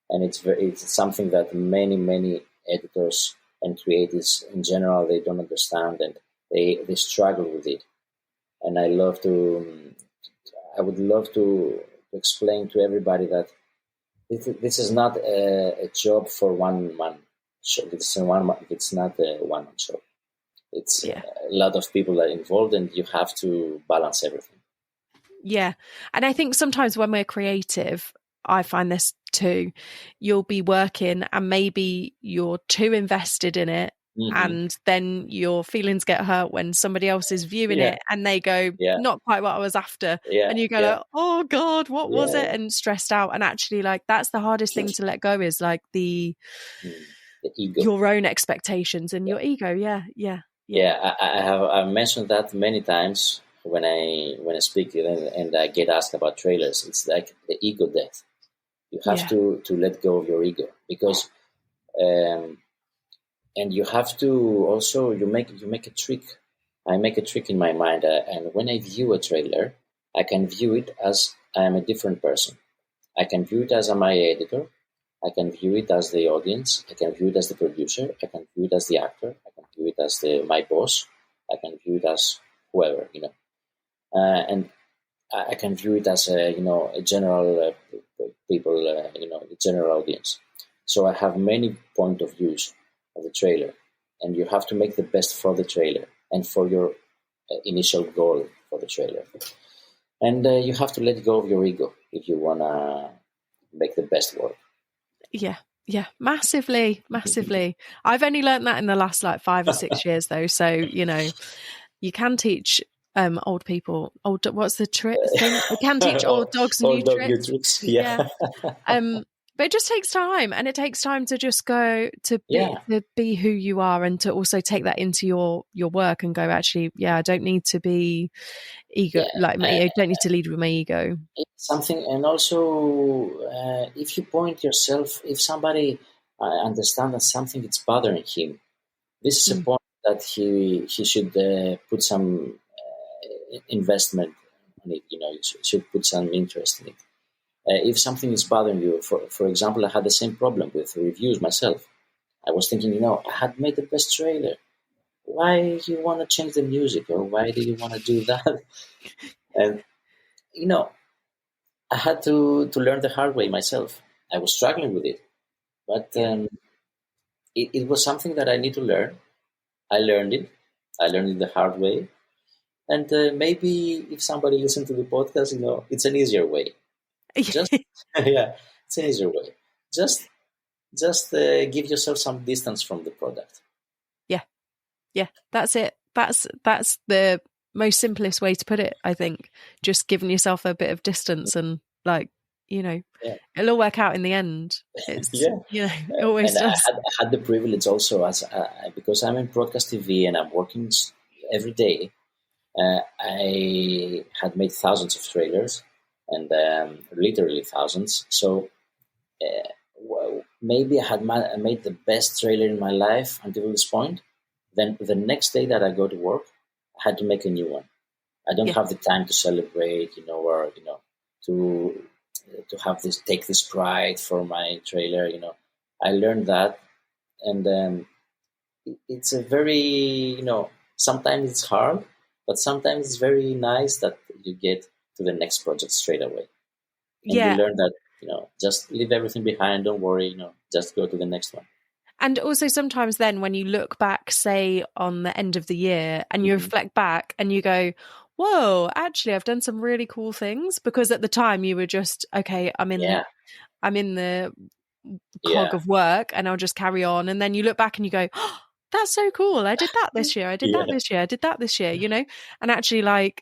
And it's something that many editors and creatives in general, they don't understand, and they struggle with it. And I would love to explain to everybody that this is not a job for one man show. It's not a one man show. It's a lot of people are involved, and you have to balance everything. Yeah. And I think sometimes when we're creative, I find this too, you'll be working and maybe you're too invested in it. Mm-hmm. And then your feelings get hurt when somebody else is viewing it and they go, not quite what I was after. And you go like, oh God, what was it? And stressed out. And actually, like, that's the hardest thing to let go, is like the ego, your own expectations and your ego. I've mentioned that many times when I speak and I get asked about trailers. It's like the ego death. You have to let go of your ego, because and you have to also you make a trick. I make a trick in my mind, and when I view a trailer, I can view it as I am a different person. I can view it as my editor. I can view it as the audience. I can view it as the producer. I can view it as the actor. I can view it as my boss. I can view it as whoever, and I can view it as a general people, the general audience. So I have many point of views of the trailer, and you have to make the best for the trailer and for your initial goal for the trailer. And you have to let go of your ego if you want to make the best work. Yeah, massively. I've only learned that in the last 5 or 6 years though. So, you can teach old people, what's the trick thing? You can teach old dogs new tricks. Yeah. But it just takes time, and it takes time to just go to be who you are, and to also take that into your work and go, actually, I don't need to be ego, I don't need to lead with my ego. Something, and also if you point yourself, if somebody understands that something is bothering him, this is a point that he should put some investment on it. You should put some interest in it. If something is bothering you, for example, I had the same problem with reviews myself. I was thinking, I had made the best trailer. Why do you want to change the music, or why do you want to do that? And, I had to learn the hard way myself. I was struggling with it, but it was something that I need to learn. I learned it the hard way. And maybe if somebody listens to the podcast, it's an easier way. Just it's an easier way. Just give yourself some distance from the product. Yeah, that's it. That's the most simplest way to put it, I think. Just giving yourself a bit of distance, and it'll all work out in the end. It's, it always does. I had the privilege also, as because I'm in broadcast TV and I'm working every day. I had made thousands of trailers, and literally thousands. So maybe I had made the best trailer in my life until this point. Then the next day that I go to work, I had to make a new one. I don't have the time to celebrate, or to have this, take this pride for my trailer. I learned that, and it's a very, sometimes it's hard, but sometimes it's very nice that you get to the next project straight away. And you learn that, just leave everything behind. Don't worry, just go to the next one. And also sometimes then when you look back, say on the end of the year, and you reflect back and you go, whoa, actually I've done some really cool things, because at the time you were just, okay, I'm in the cog of work, and I'll just carry on. And then you look back and you go, oh, that's so cool. I did that this year. I did that this year. I did that this year, and actually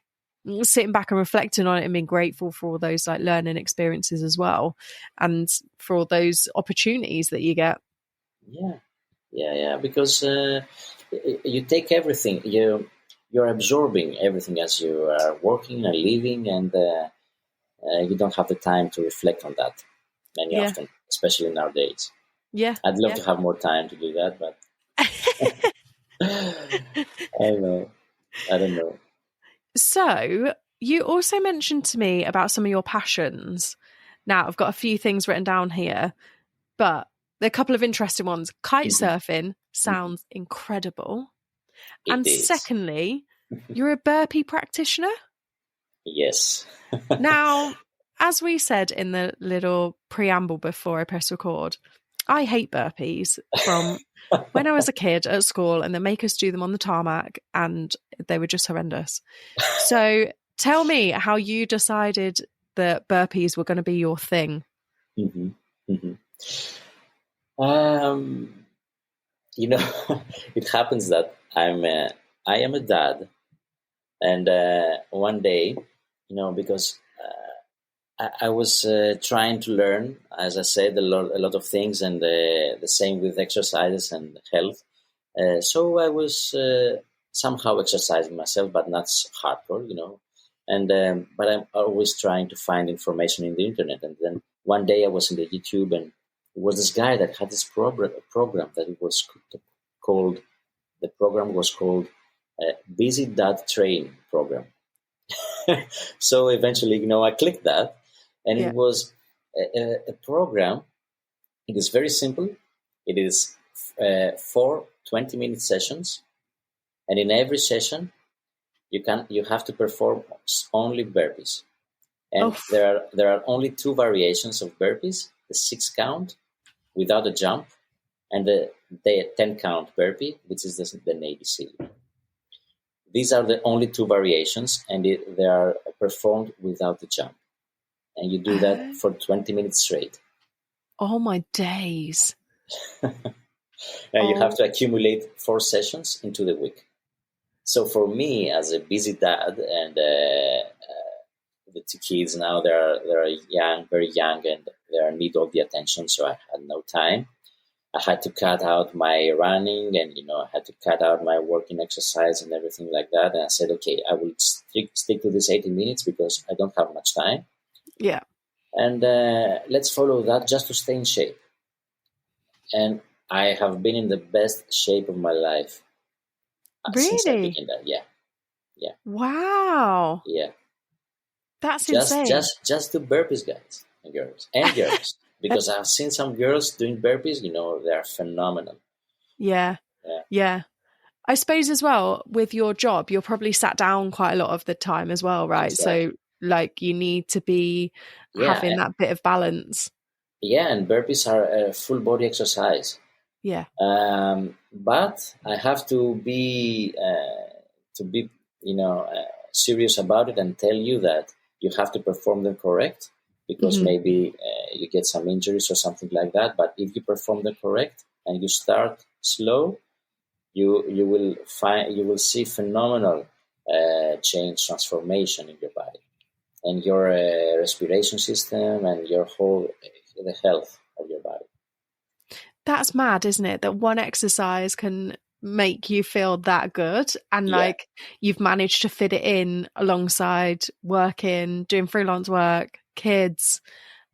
sitting back and reflecting on it and being grateful for all those learning experiences as well, and for all those opportunities that you get. Because you take everything, you're absorbing everything as you are working and living, and you don't have the time to reflect on that many often, especially nowadays. I'd love to have more time to do that, but I know. I don't know. So you also mentioned to me about some of your passions. Now, I've got a few things written down here, but there are a couple of interesting ones. Kite Mhm. surfing Mhm. sounds incredible. It And is. secondly, you're a burpee practitioner. Yes. Now, as we said in the little preamble before I press record, I hate burpees from when I was a kid at school, and they make us do them on the tarmac, and they were just horrendous. So tell me how you decided that burpees were going to be your thing. hmm hmm Um, it happens that I am a dad, and one day, because I was trying to learn, as I said, a lot of things, and the same with exercises and health. So I was somehow exercising myself, but not hardcore. And but I'm always trying to find information in the internet. And then one day I was in the YouTube, and there was this guy that had this program that it was called. The program was called Busy Dad Train Program. So eventually, I clicked that, and it Yeah. was a program. It is very simple. It is 4 20-minute sessions, and in every session, you have to perform only burpees. And Oh, there are only two variations of burpees: the 6 count without a jump, and the 10 count burpee, which is the Navy SEAL. These are the only two variations, and they are performed without the jump. And you do that for 20 minutes straight. oh my days. And you have Oh, to accumulate 4 sessions into the week. So for me, as a busy dad, and the 2 kids now, they're young, very young, and they need all the attention. So I had no time. I had to cut out my running, and I had to cut out my working exercise and everything like that. And I said, okay, I will stick to this 80 minutes because I don't have much time. yeah. And let's follow that just to stay in shape. And I have been in the best shape of my life since I Really? began that. Yeah, yeah, Wow. yeah. That's Just, insane. just, just do burpees, guys and girls, because I've seen some girls doing burpees. They are phenomenal. Yeah. Yeah, Yeah. I suppose as well with your job, you're probably sat down quite a lot of the time as well, right? exactly. So like you need to be having Yeah, that bit of balance. yeah, and burpees are a full body exercise. Yeah. But I have to be, serious about it and tell you that you have to perform them correct, because Hmm. maybe you get some injuries or something like that. But if you perform them correct and you start slow, you will see phenomenal change, transformation in your body and your respiration system and your whole the health of your body. That's mad, isn't it? That one exercise can make you feel that good, and Yeah. like you've managed to fit it in alongside working, doing freelance work, kids,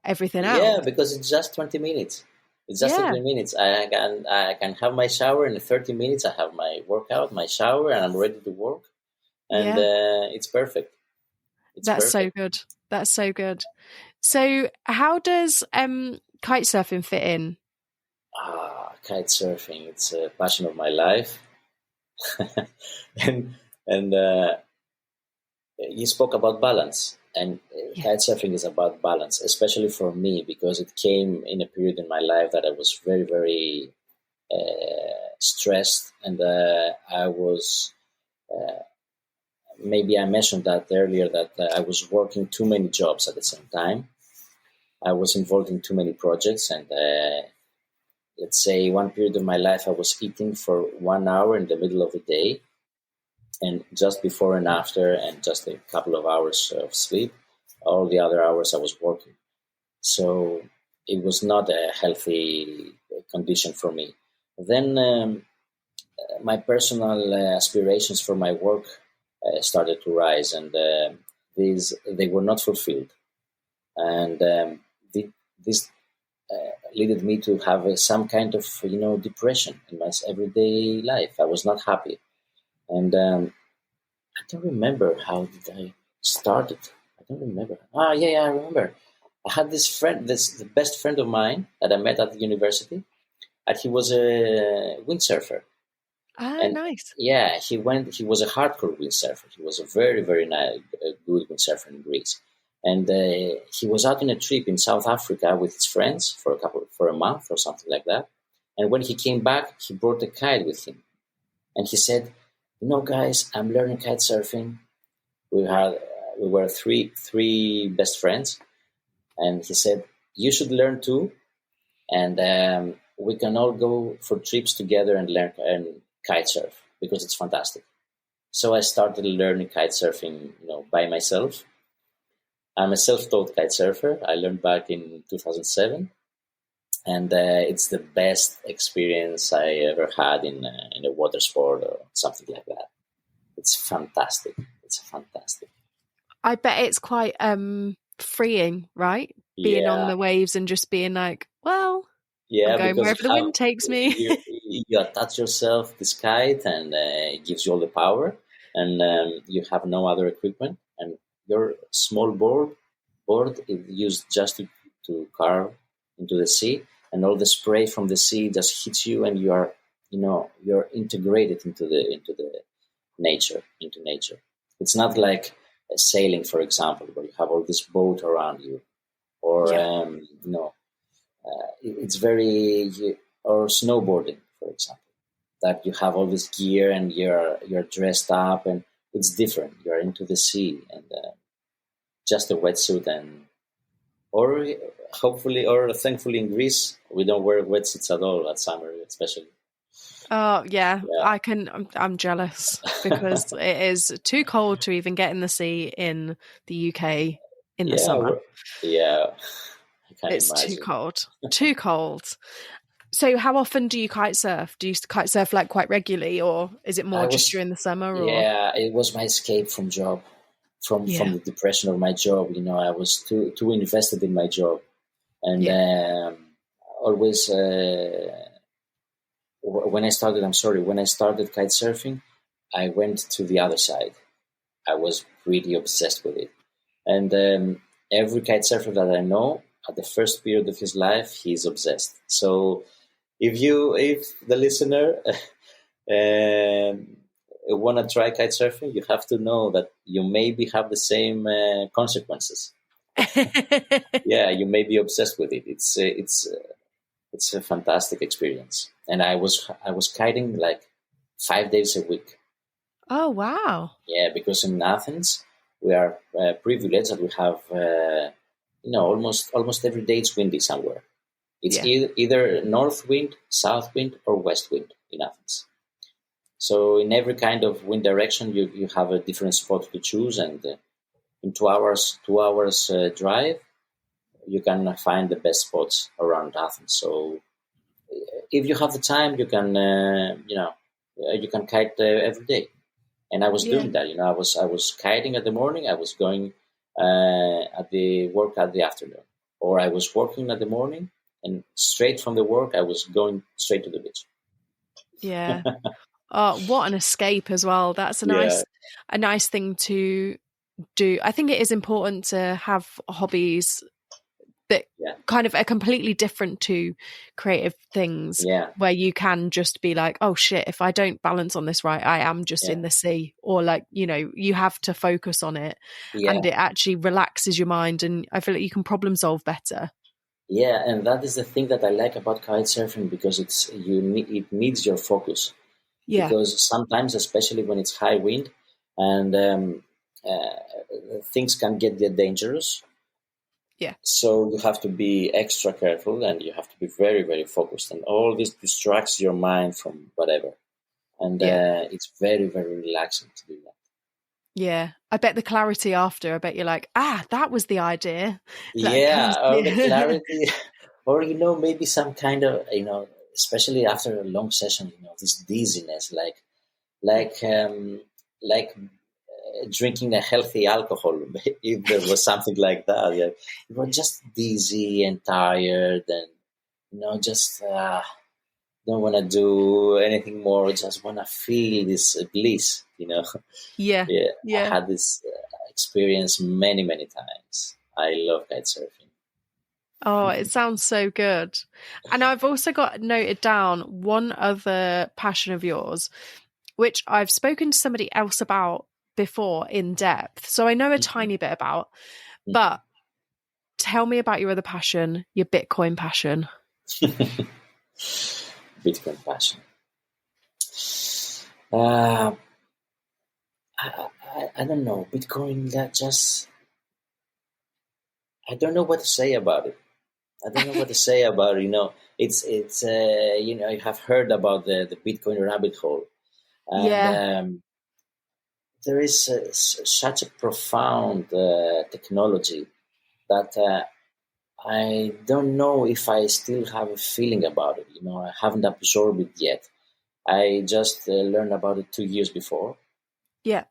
everything else. Yeah, because it's just 20 minutes. It's just Yeah. 20 minutes. I can have my shower in 30 minutes. I have my workout, my shower, and I'm ready to work. And Yeah. it's perfect. It's That's so perfect. good. That's so good. So how does kite surfing fit in? Kite surfing. It's a passion of my life. And you spoke about balance. And Yeah. kite surfing is about balance, especially for me, because it came in a period in my life that I was very, very stressed, and I was maybe I mentioned that earlier, that I was working too many jobs at the same time. I was involved in too many projects, and let's say one period of my life I was eating for 1 hour in the middle of the day, and just before and after, and just a couple of hours of sleep. All the other hours I was working. So it was not a healthy condition for me. Then my personal aspirations for my work started to rise, and they were not fulfilled, and this led me to have some kind of depression in my everyday life. I was not happy, And I don't remember how did I start it. I don't remember. Yeah, I remember. I had this friend, the best friend of mine that I met at the university, and he was a windsurfer. And Nice. yeah, he was a hardcore windsurfer. He was a very, very nice, good windsurfer in Greece. And he was out on a trip in South Africa with his friends for a month or something like that. And when he came back, he brought a kite with him. And he said, guys, I'm learning kite surfing. We were three best friends. And he said, you should learn too. And we can all go for trips together and learn and kite surf because it's fantastic. So I started learning kite surfing, by myself. I'm a self-taught kite surfer. I learned back in 2007, and it's the best experience I ever had in a water sport or something like that. It's fantastic. It's fantastic. I bet it's quite freeing, right? Being on the waves and just being like, well, I'm going wherever the wind takes me. you attach yourself this kite, and it gives you all the power, and you have no other equipment, and your small board is used just to carve into the sea, and all the spray from the sea just hits you, and you are, you're integrated into nature. It's not like sailing, for example, where you have all this boat around you, or it's very, or snowboarding, for example, that you have all this gear and you're dressed up, and it's different. You're into the sea, and just a wetsuit, or thankfully in Greece we don't wear wetsuits at all at summer, especially. Oh yeah. I'm jealous because it is too cold to even get in the sea in the UK in the summer. Yeah. It's imagine. Too cold. So how often do you kite surf? Do you kite surf like quite regularly, or is it more just during the summer? Or? Yeah, it was my escape from the depression of my job. I was too invested in my job, and always when I started kite surfing, I went to the other side. I was pretty obsessed with it, and every kite surfer that I know, at the first period of his life, he's obsessed. So if the listener want to try kite surfing, you have to know that you maybe have the same consequences. Yeah, you may be obsessed with it. It's a fantastic experience, and I was kiting like 5 days a week. Oh wow! Yeah, because in Athens we are privileged that we have almost every day it's windy somewhere. It's either north wind, south wind, or west wind in Athens. So in every kind of wind direction, you have a different spot to choose, and in 2 hours drive, you can find the best spots around Athens. So if you have the time, you can you can kite every day. And I was doing that. I was kiting at the morning. I was going at the work at the afternoon, or I was working at the morning, and straight from the work, I was going straight to the beach. Yeah. Oh, what an escape as well. That's a nice thing to do. I think it is important to have hobbies that kind of are completely different to creative things, where you can just be like, oh shit, if I don't balance on this right, I am just in the sea, or like, you have to focus on it, and it actually relaxes your mind, and I feel like you can problem solve better. Yeah, and that is the thing that I like about kite surfing, because it needs your focus. Yeah. Because sometimes, especially when it's high wind, and things can get dangerous. Yeah. So you have to be extra careful, and you have to be very, very focused, and all this distracts your mind from whatever. And it's very, very relaxing to do that. Yeah. I bet the clarity after, I bet you're like, that was the idea. Or the clarity, or, maybe some kind of, especially after a long session, this dizziness, like drinking a healthy alcohol, if there was something like that. Yeah. You were just dizzy and tired, and just the don't want to do anything more. I just want to feel this bliss, Yeah. Yeah, I Yeah. had this experience many, many times. I love kite surfing. Oh, it sounds so good. And I've also got noted down one other passion of yours, which I've spoken to somebody else about before in depth. So I know a tiny bit about, but tell me about your other passion, your Bitcoin passion. Bitcoin passion. Uh, I don't know. Bitcoin, that just, I don't know what to say about it. I don't know what to say about it. It's you have heard about the Bitcoin rabbit hole, and Yeah. there is such a profound technology that I don't know if I still have a feeling about it. I haven't absorbed it yet. I just learned about it 2 years before. Yeah.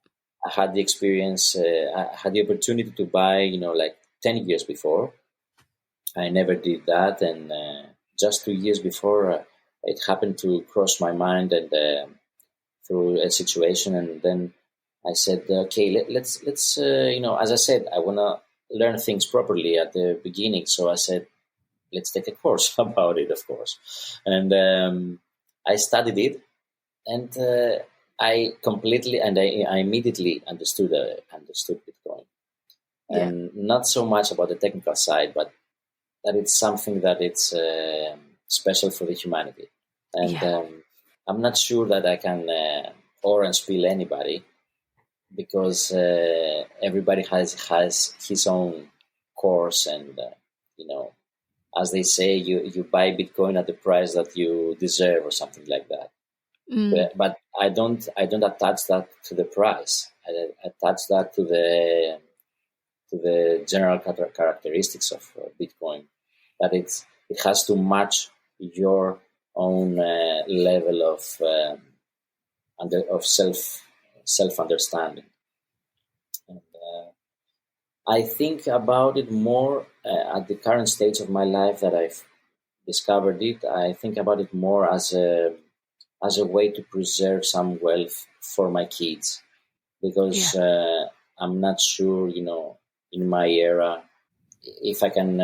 I had the experience, I had the opportunity to buy, like 10 years before. I never did that. And just 2 years before, it happened to cross my mind and through a situation. And then I said, okay, let's as I said, I want to learn things properly at the beginning. So I said, let's take a course about it, of course. And I studied it, and I completely and I immediately understood Bitcoin, Yeah. and not so much about the technical side, but that it's something that it's special for the humanity. And Yeah. I'm not sure that I can orange peel anybody, because everybody has his own course, and as they say, you buy Bitcoin at the price that you deserve, or something like that. Mm. But I don't attach that to the price. I attach that to the general characteristics of Bitcoin. That it has to match your own level of self understanding. And I think about it more at the current stage of my life that I've discovered it. I think about it more as a way to preserve some wealth for my kids, Yeah. because I'm not sure, in my era, if I can,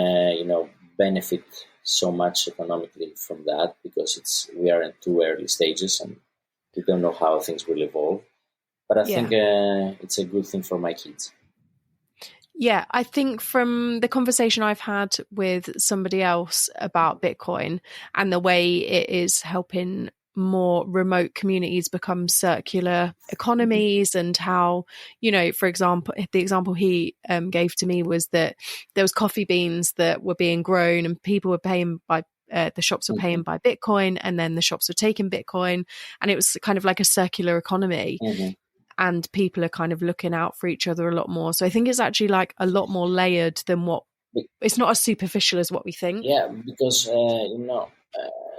benefit so much economically from that, because we are in too early stages and we don't know how things will evolve. But I think Yeah. it's a good thing for my kids. Yeah, I think from the conversation I've had with somebody else about Bitcoin and the way it is helping more remote communities become circular economies, and how, for example, the example he gave to me was that there was coffee beans that were being grown and people were paying by the shops were paying Mm-hmm. by Bitcoin, and then the shops were taking Bitcoin, and it was kind of like a circular economy. Mm-hmm. And people are kind of looking out for each other a lot more. So I think it's actually like a lot more layered than it's not as superficial as what we think. Yeah, because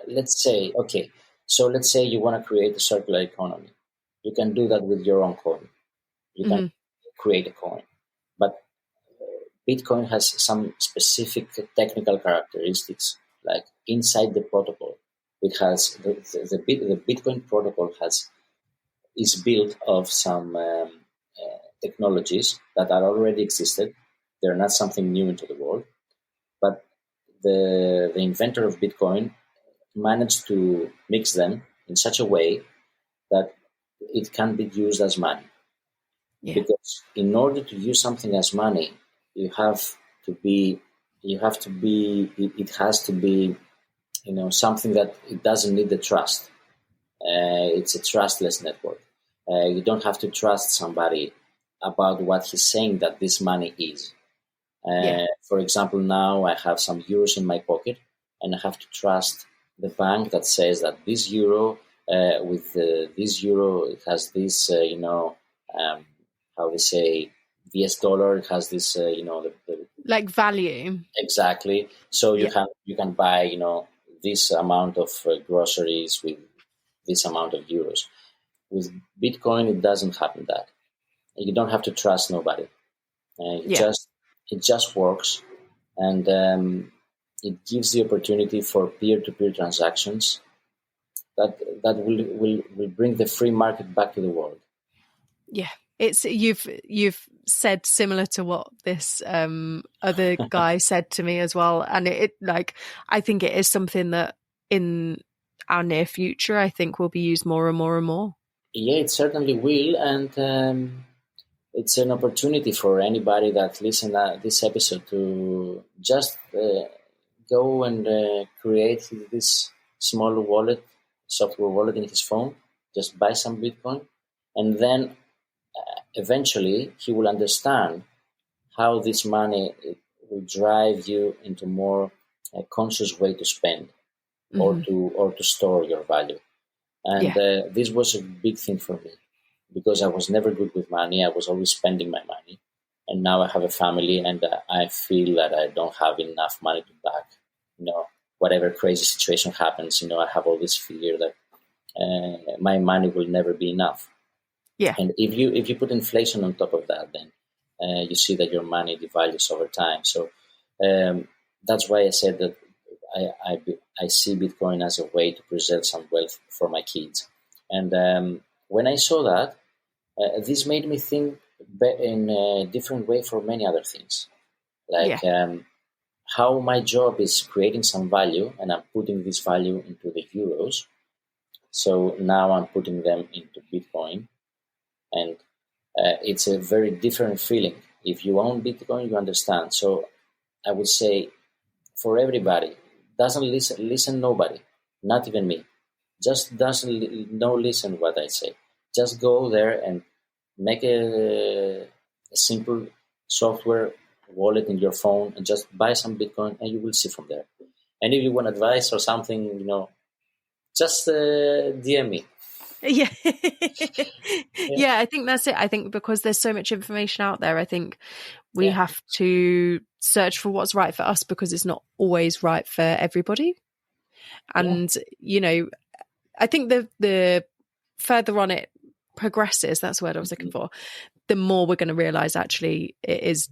let's say, okay, so let's say you want to create a circular economy. You can do that with your own coin. You can Mm-hmm. create a coin, but Bitcoin has some specific technical characteristics, like inside the protocol. It has the Bitcoin protocol is built of some technologies that are already existed. They're not something new into the world, but the inventor of Bitcoin managed to mix them in such a way that it can be used as money. Yeah. Because in order to use something as money, you have to be, it has to be, something that it doesn't need the trust. It's a trustless network. You don't have to trust somebody about what he's saying that this money is. Yeah. For example, now I have some euros in my pocket, and I have to trust the bank that says that this euro, with this euro, it has this, how they say, VS dollar, it has this, Like value. exactly. So Yeah. you can buy, this amount of groceries with this amount of euros. With Bitcoin, it doesn't happen that. You don't have to trust nobody. Yeah. It just works, and it gives the opportunity for peer-to-peer transactions that will bring the free market back to the world. Yeah, it's you've said similar to what this other guy said to me as well, and it like I think it is something that in our near future I think will be used more and more and more. Yeah, it certainly will, and it's an opportunity for anybody that listen to this episode to just go and create this small wallet, software wallet in his phone. Just buy some Bitcoin, and then eventually he will understand how this money will drive you into more conscious way to spend or to store your value. And this was a big thing for me because I was never good with money. I was always spending my money, and now I have a family, and I feel that I don't have enough money to back, whatever crazy situation happens. I have all this fear that my money will never be enough. Yeah. And if you put inflation on top of that, then you see that your money devalues over time. So that's why I said that I see Bitcoin as a way to preserve some wealth for my kids. And when I saw that, this made me think in a different way for many other things. Like how my job is creating some value, and I'm putting this value into the euros. So now I'm putting them into Bitcoin. And it's a very different feeling. If you own Bitcoin, you understand. So I would say for everybody, doesn't listen nobody, not even me. Just doesn't listen what I say. Just go there and make a simple software wallet in your phone and just buy some Bitcoin, and you will see from there. And if you want advice or something, just DM me. Yeah. Yeah, I think that's it. I think because there's so much information out there, I think we have to search for what's right for us because it's not always right for everybody. And, I think the further on it progresses, that's the word I was looking for, the more we're going to realize actually it is,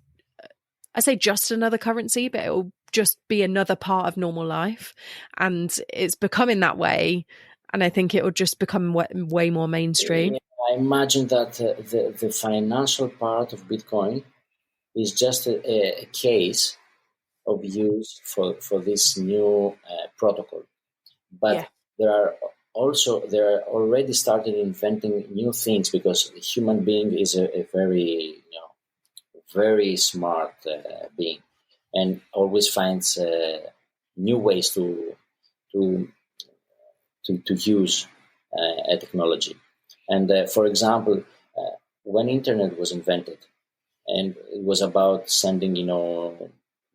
I say just another currency, but it will just be another part of normal life. And it's becoming that way. And I think it will just become way more mainstream. I imagine that the financial part of Bitcoin is just a case of use for this new protocol. But there are already started inventing new things because the human being is a very, very smart being and always finds new ways to use a technology. And for example, when internet was invented, and it was about sending,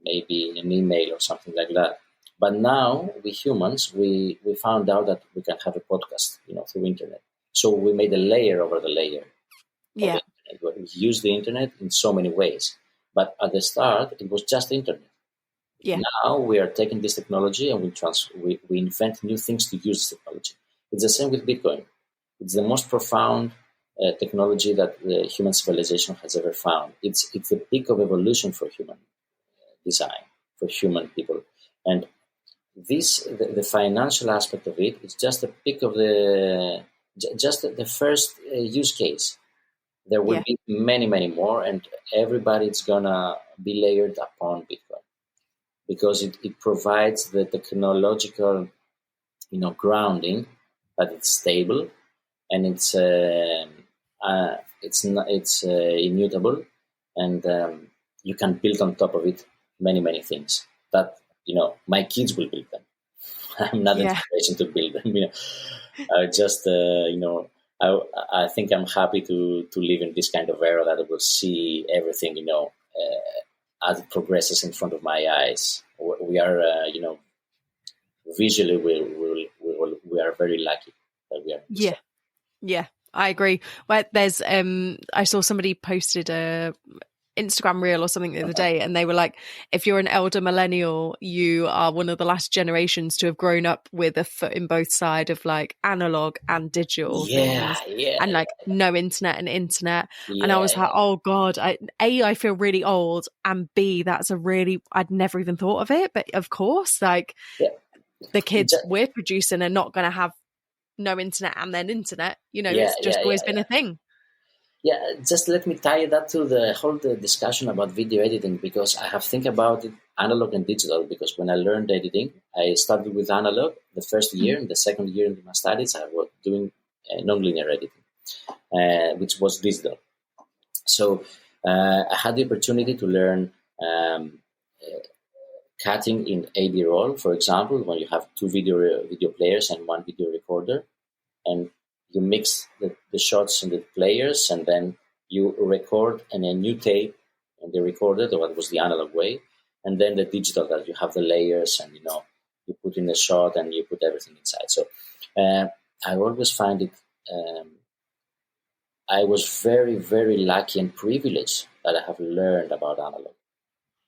maybe an email or something like that. But now we humans, we found out that we can have a podcast, through internet. So we made a layer over the layer. Yeah. We use the internet in so many ways. But at the start, it was just internet. Yeah. Now we are taking this technology and we invent new things to use this technology. It's the same with Bitcoin. It's the most profound technology that the human civilization has ever found. It's the peak of evolution for human design, for human people. And the financial aspect of it is just the peak of the first use case. There will be many, many more, and everybody's gonna be layered upon Bitcoin because it provides the technological, grounding that it's stable and it's immutable, and you can build on top of it many, many things that my kids will build them. I'm not in a situation to build them. I just I think I'm happy to live in this kind of era that I will see everything as it progresses in front of my eyes. We are visually we are very lucky that we are. Yeah, I agree. Well, there's I saw somebody posted a Instagram reel or something the other day, and they were like, if you're an elder millennial, you are one of the last generations to have grown up with a foot in both sides of like analog and digital things, and like no internet. And I was like, oh God, I feel really old, and B, I'd never even thought of it, but of course, like the kids we're producing are not going to have no internet and then internet. Yeah, it's just always yeah. been a thing. Yeah, just let me tie that to the whole discussion about video editing, because I have think about it analog and digital. Because when I learned editing, I started with analog the first year, and the second year in my studies, I was doing nonlinear editing, which was digital. So I had the opportunity to learn cutting in AD-roll, for example, when you have two video players and one video recorder, and you mix the shots and the players, and then you record in a new tape and the recorder, what was the analog way, and then the digital that you have the layers and you put in the shot and you put everything inside. So I always find it. I was very, very lucky and privileged that I have learned about analog,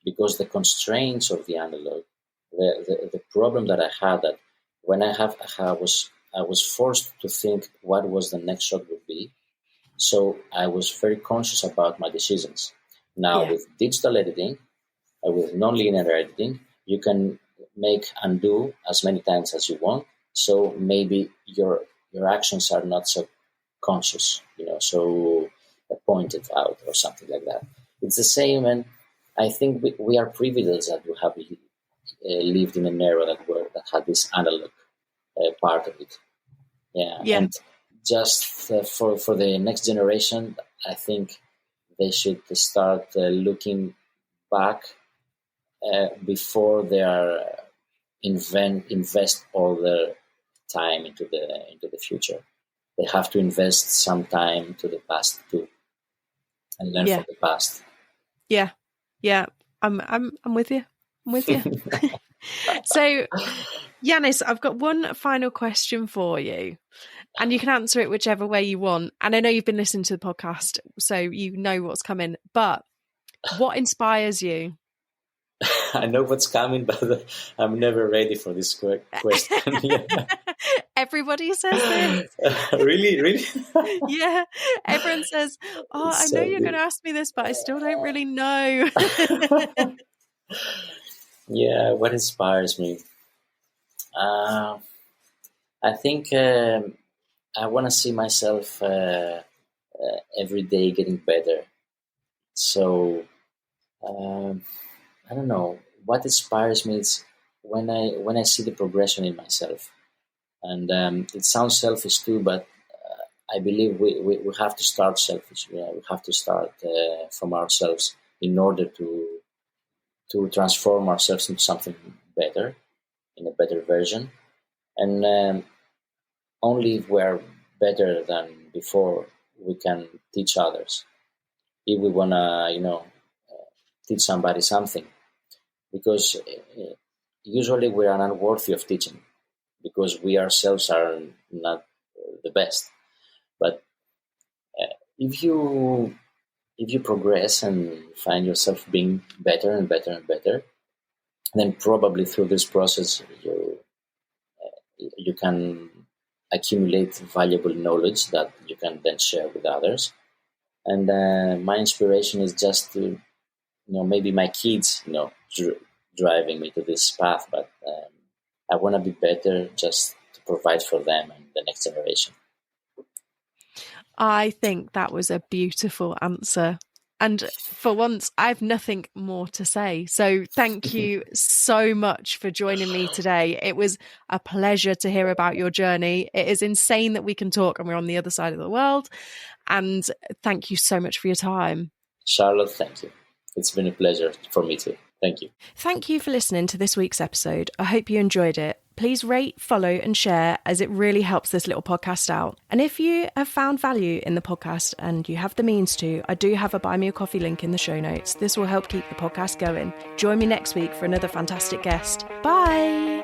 because the constraints of the analog, the problem that I had, that when I was forced to think what was the next shot would be. So I was very conscious about my decisions. Now with digital editing, with nonlinear editing, you can make undo as many times as you want. So maybe your actions are not so conscious, so pointed out or something like that. It's the same, and I think we are privileged that we have lived in an era that had this analog part of it. Yeah. And just for the next generation, I think they should start looking back before they are invest all their time into the future. They have to invest some time to the past too, and learn from the past. Yeah, I'm with you. I'm with you. So, Yannis, I've got one final question for you, and you can answer it whichever way you want. And I know you've been listening to the podcast, so you know what's coming. But what inspires you? I know what's coming, but I'm never ready for this question. Everybody says this. Really? Yeah. Everyone says, I know you're going to ask me this, but I still don't really know. Yeah, what inspires me? I think I want to see myself every day getting better. So I don't know. What inspires me is when I see the progression in myself. And it sounds selfish too, but I believe we have to start selfish. We have to start from ourselves in order to transform ourselves into something better, in a better version. And only if we are better than before, we can teach others. If we want to, teach somebody something. Because usually we are unworthy of teaching, because we ourselves are not the best. But if you progress and find yourself being better and better and better, then probably through this process you can accumulate valuable knowledge that you can then share with others. And my inspiration is just to, maybe my kids, driving me to this path, but I want to be better just to provide for them and the next generation. I think that was a beautiful answer. And for once, I have nothing more to say. So thank you so much for joining me today. It was a pleasure to hear about your journey. It is insane that we can talk and we're on the other side of the world. And thank you so much for your time. Charlotte, thank you. It's been a pleasure for me too. Thank you. Thank you for listening to this week's episode. I hope you enjoyed it. Please rate, follow and share, as it really helps this little podcast out. And if you have found value in the podcast and you have the means to, I do have a Buy Me a Coffee link in the show notes. This will help keep the podcast going. Join me next week for another fantastic guest. Bye.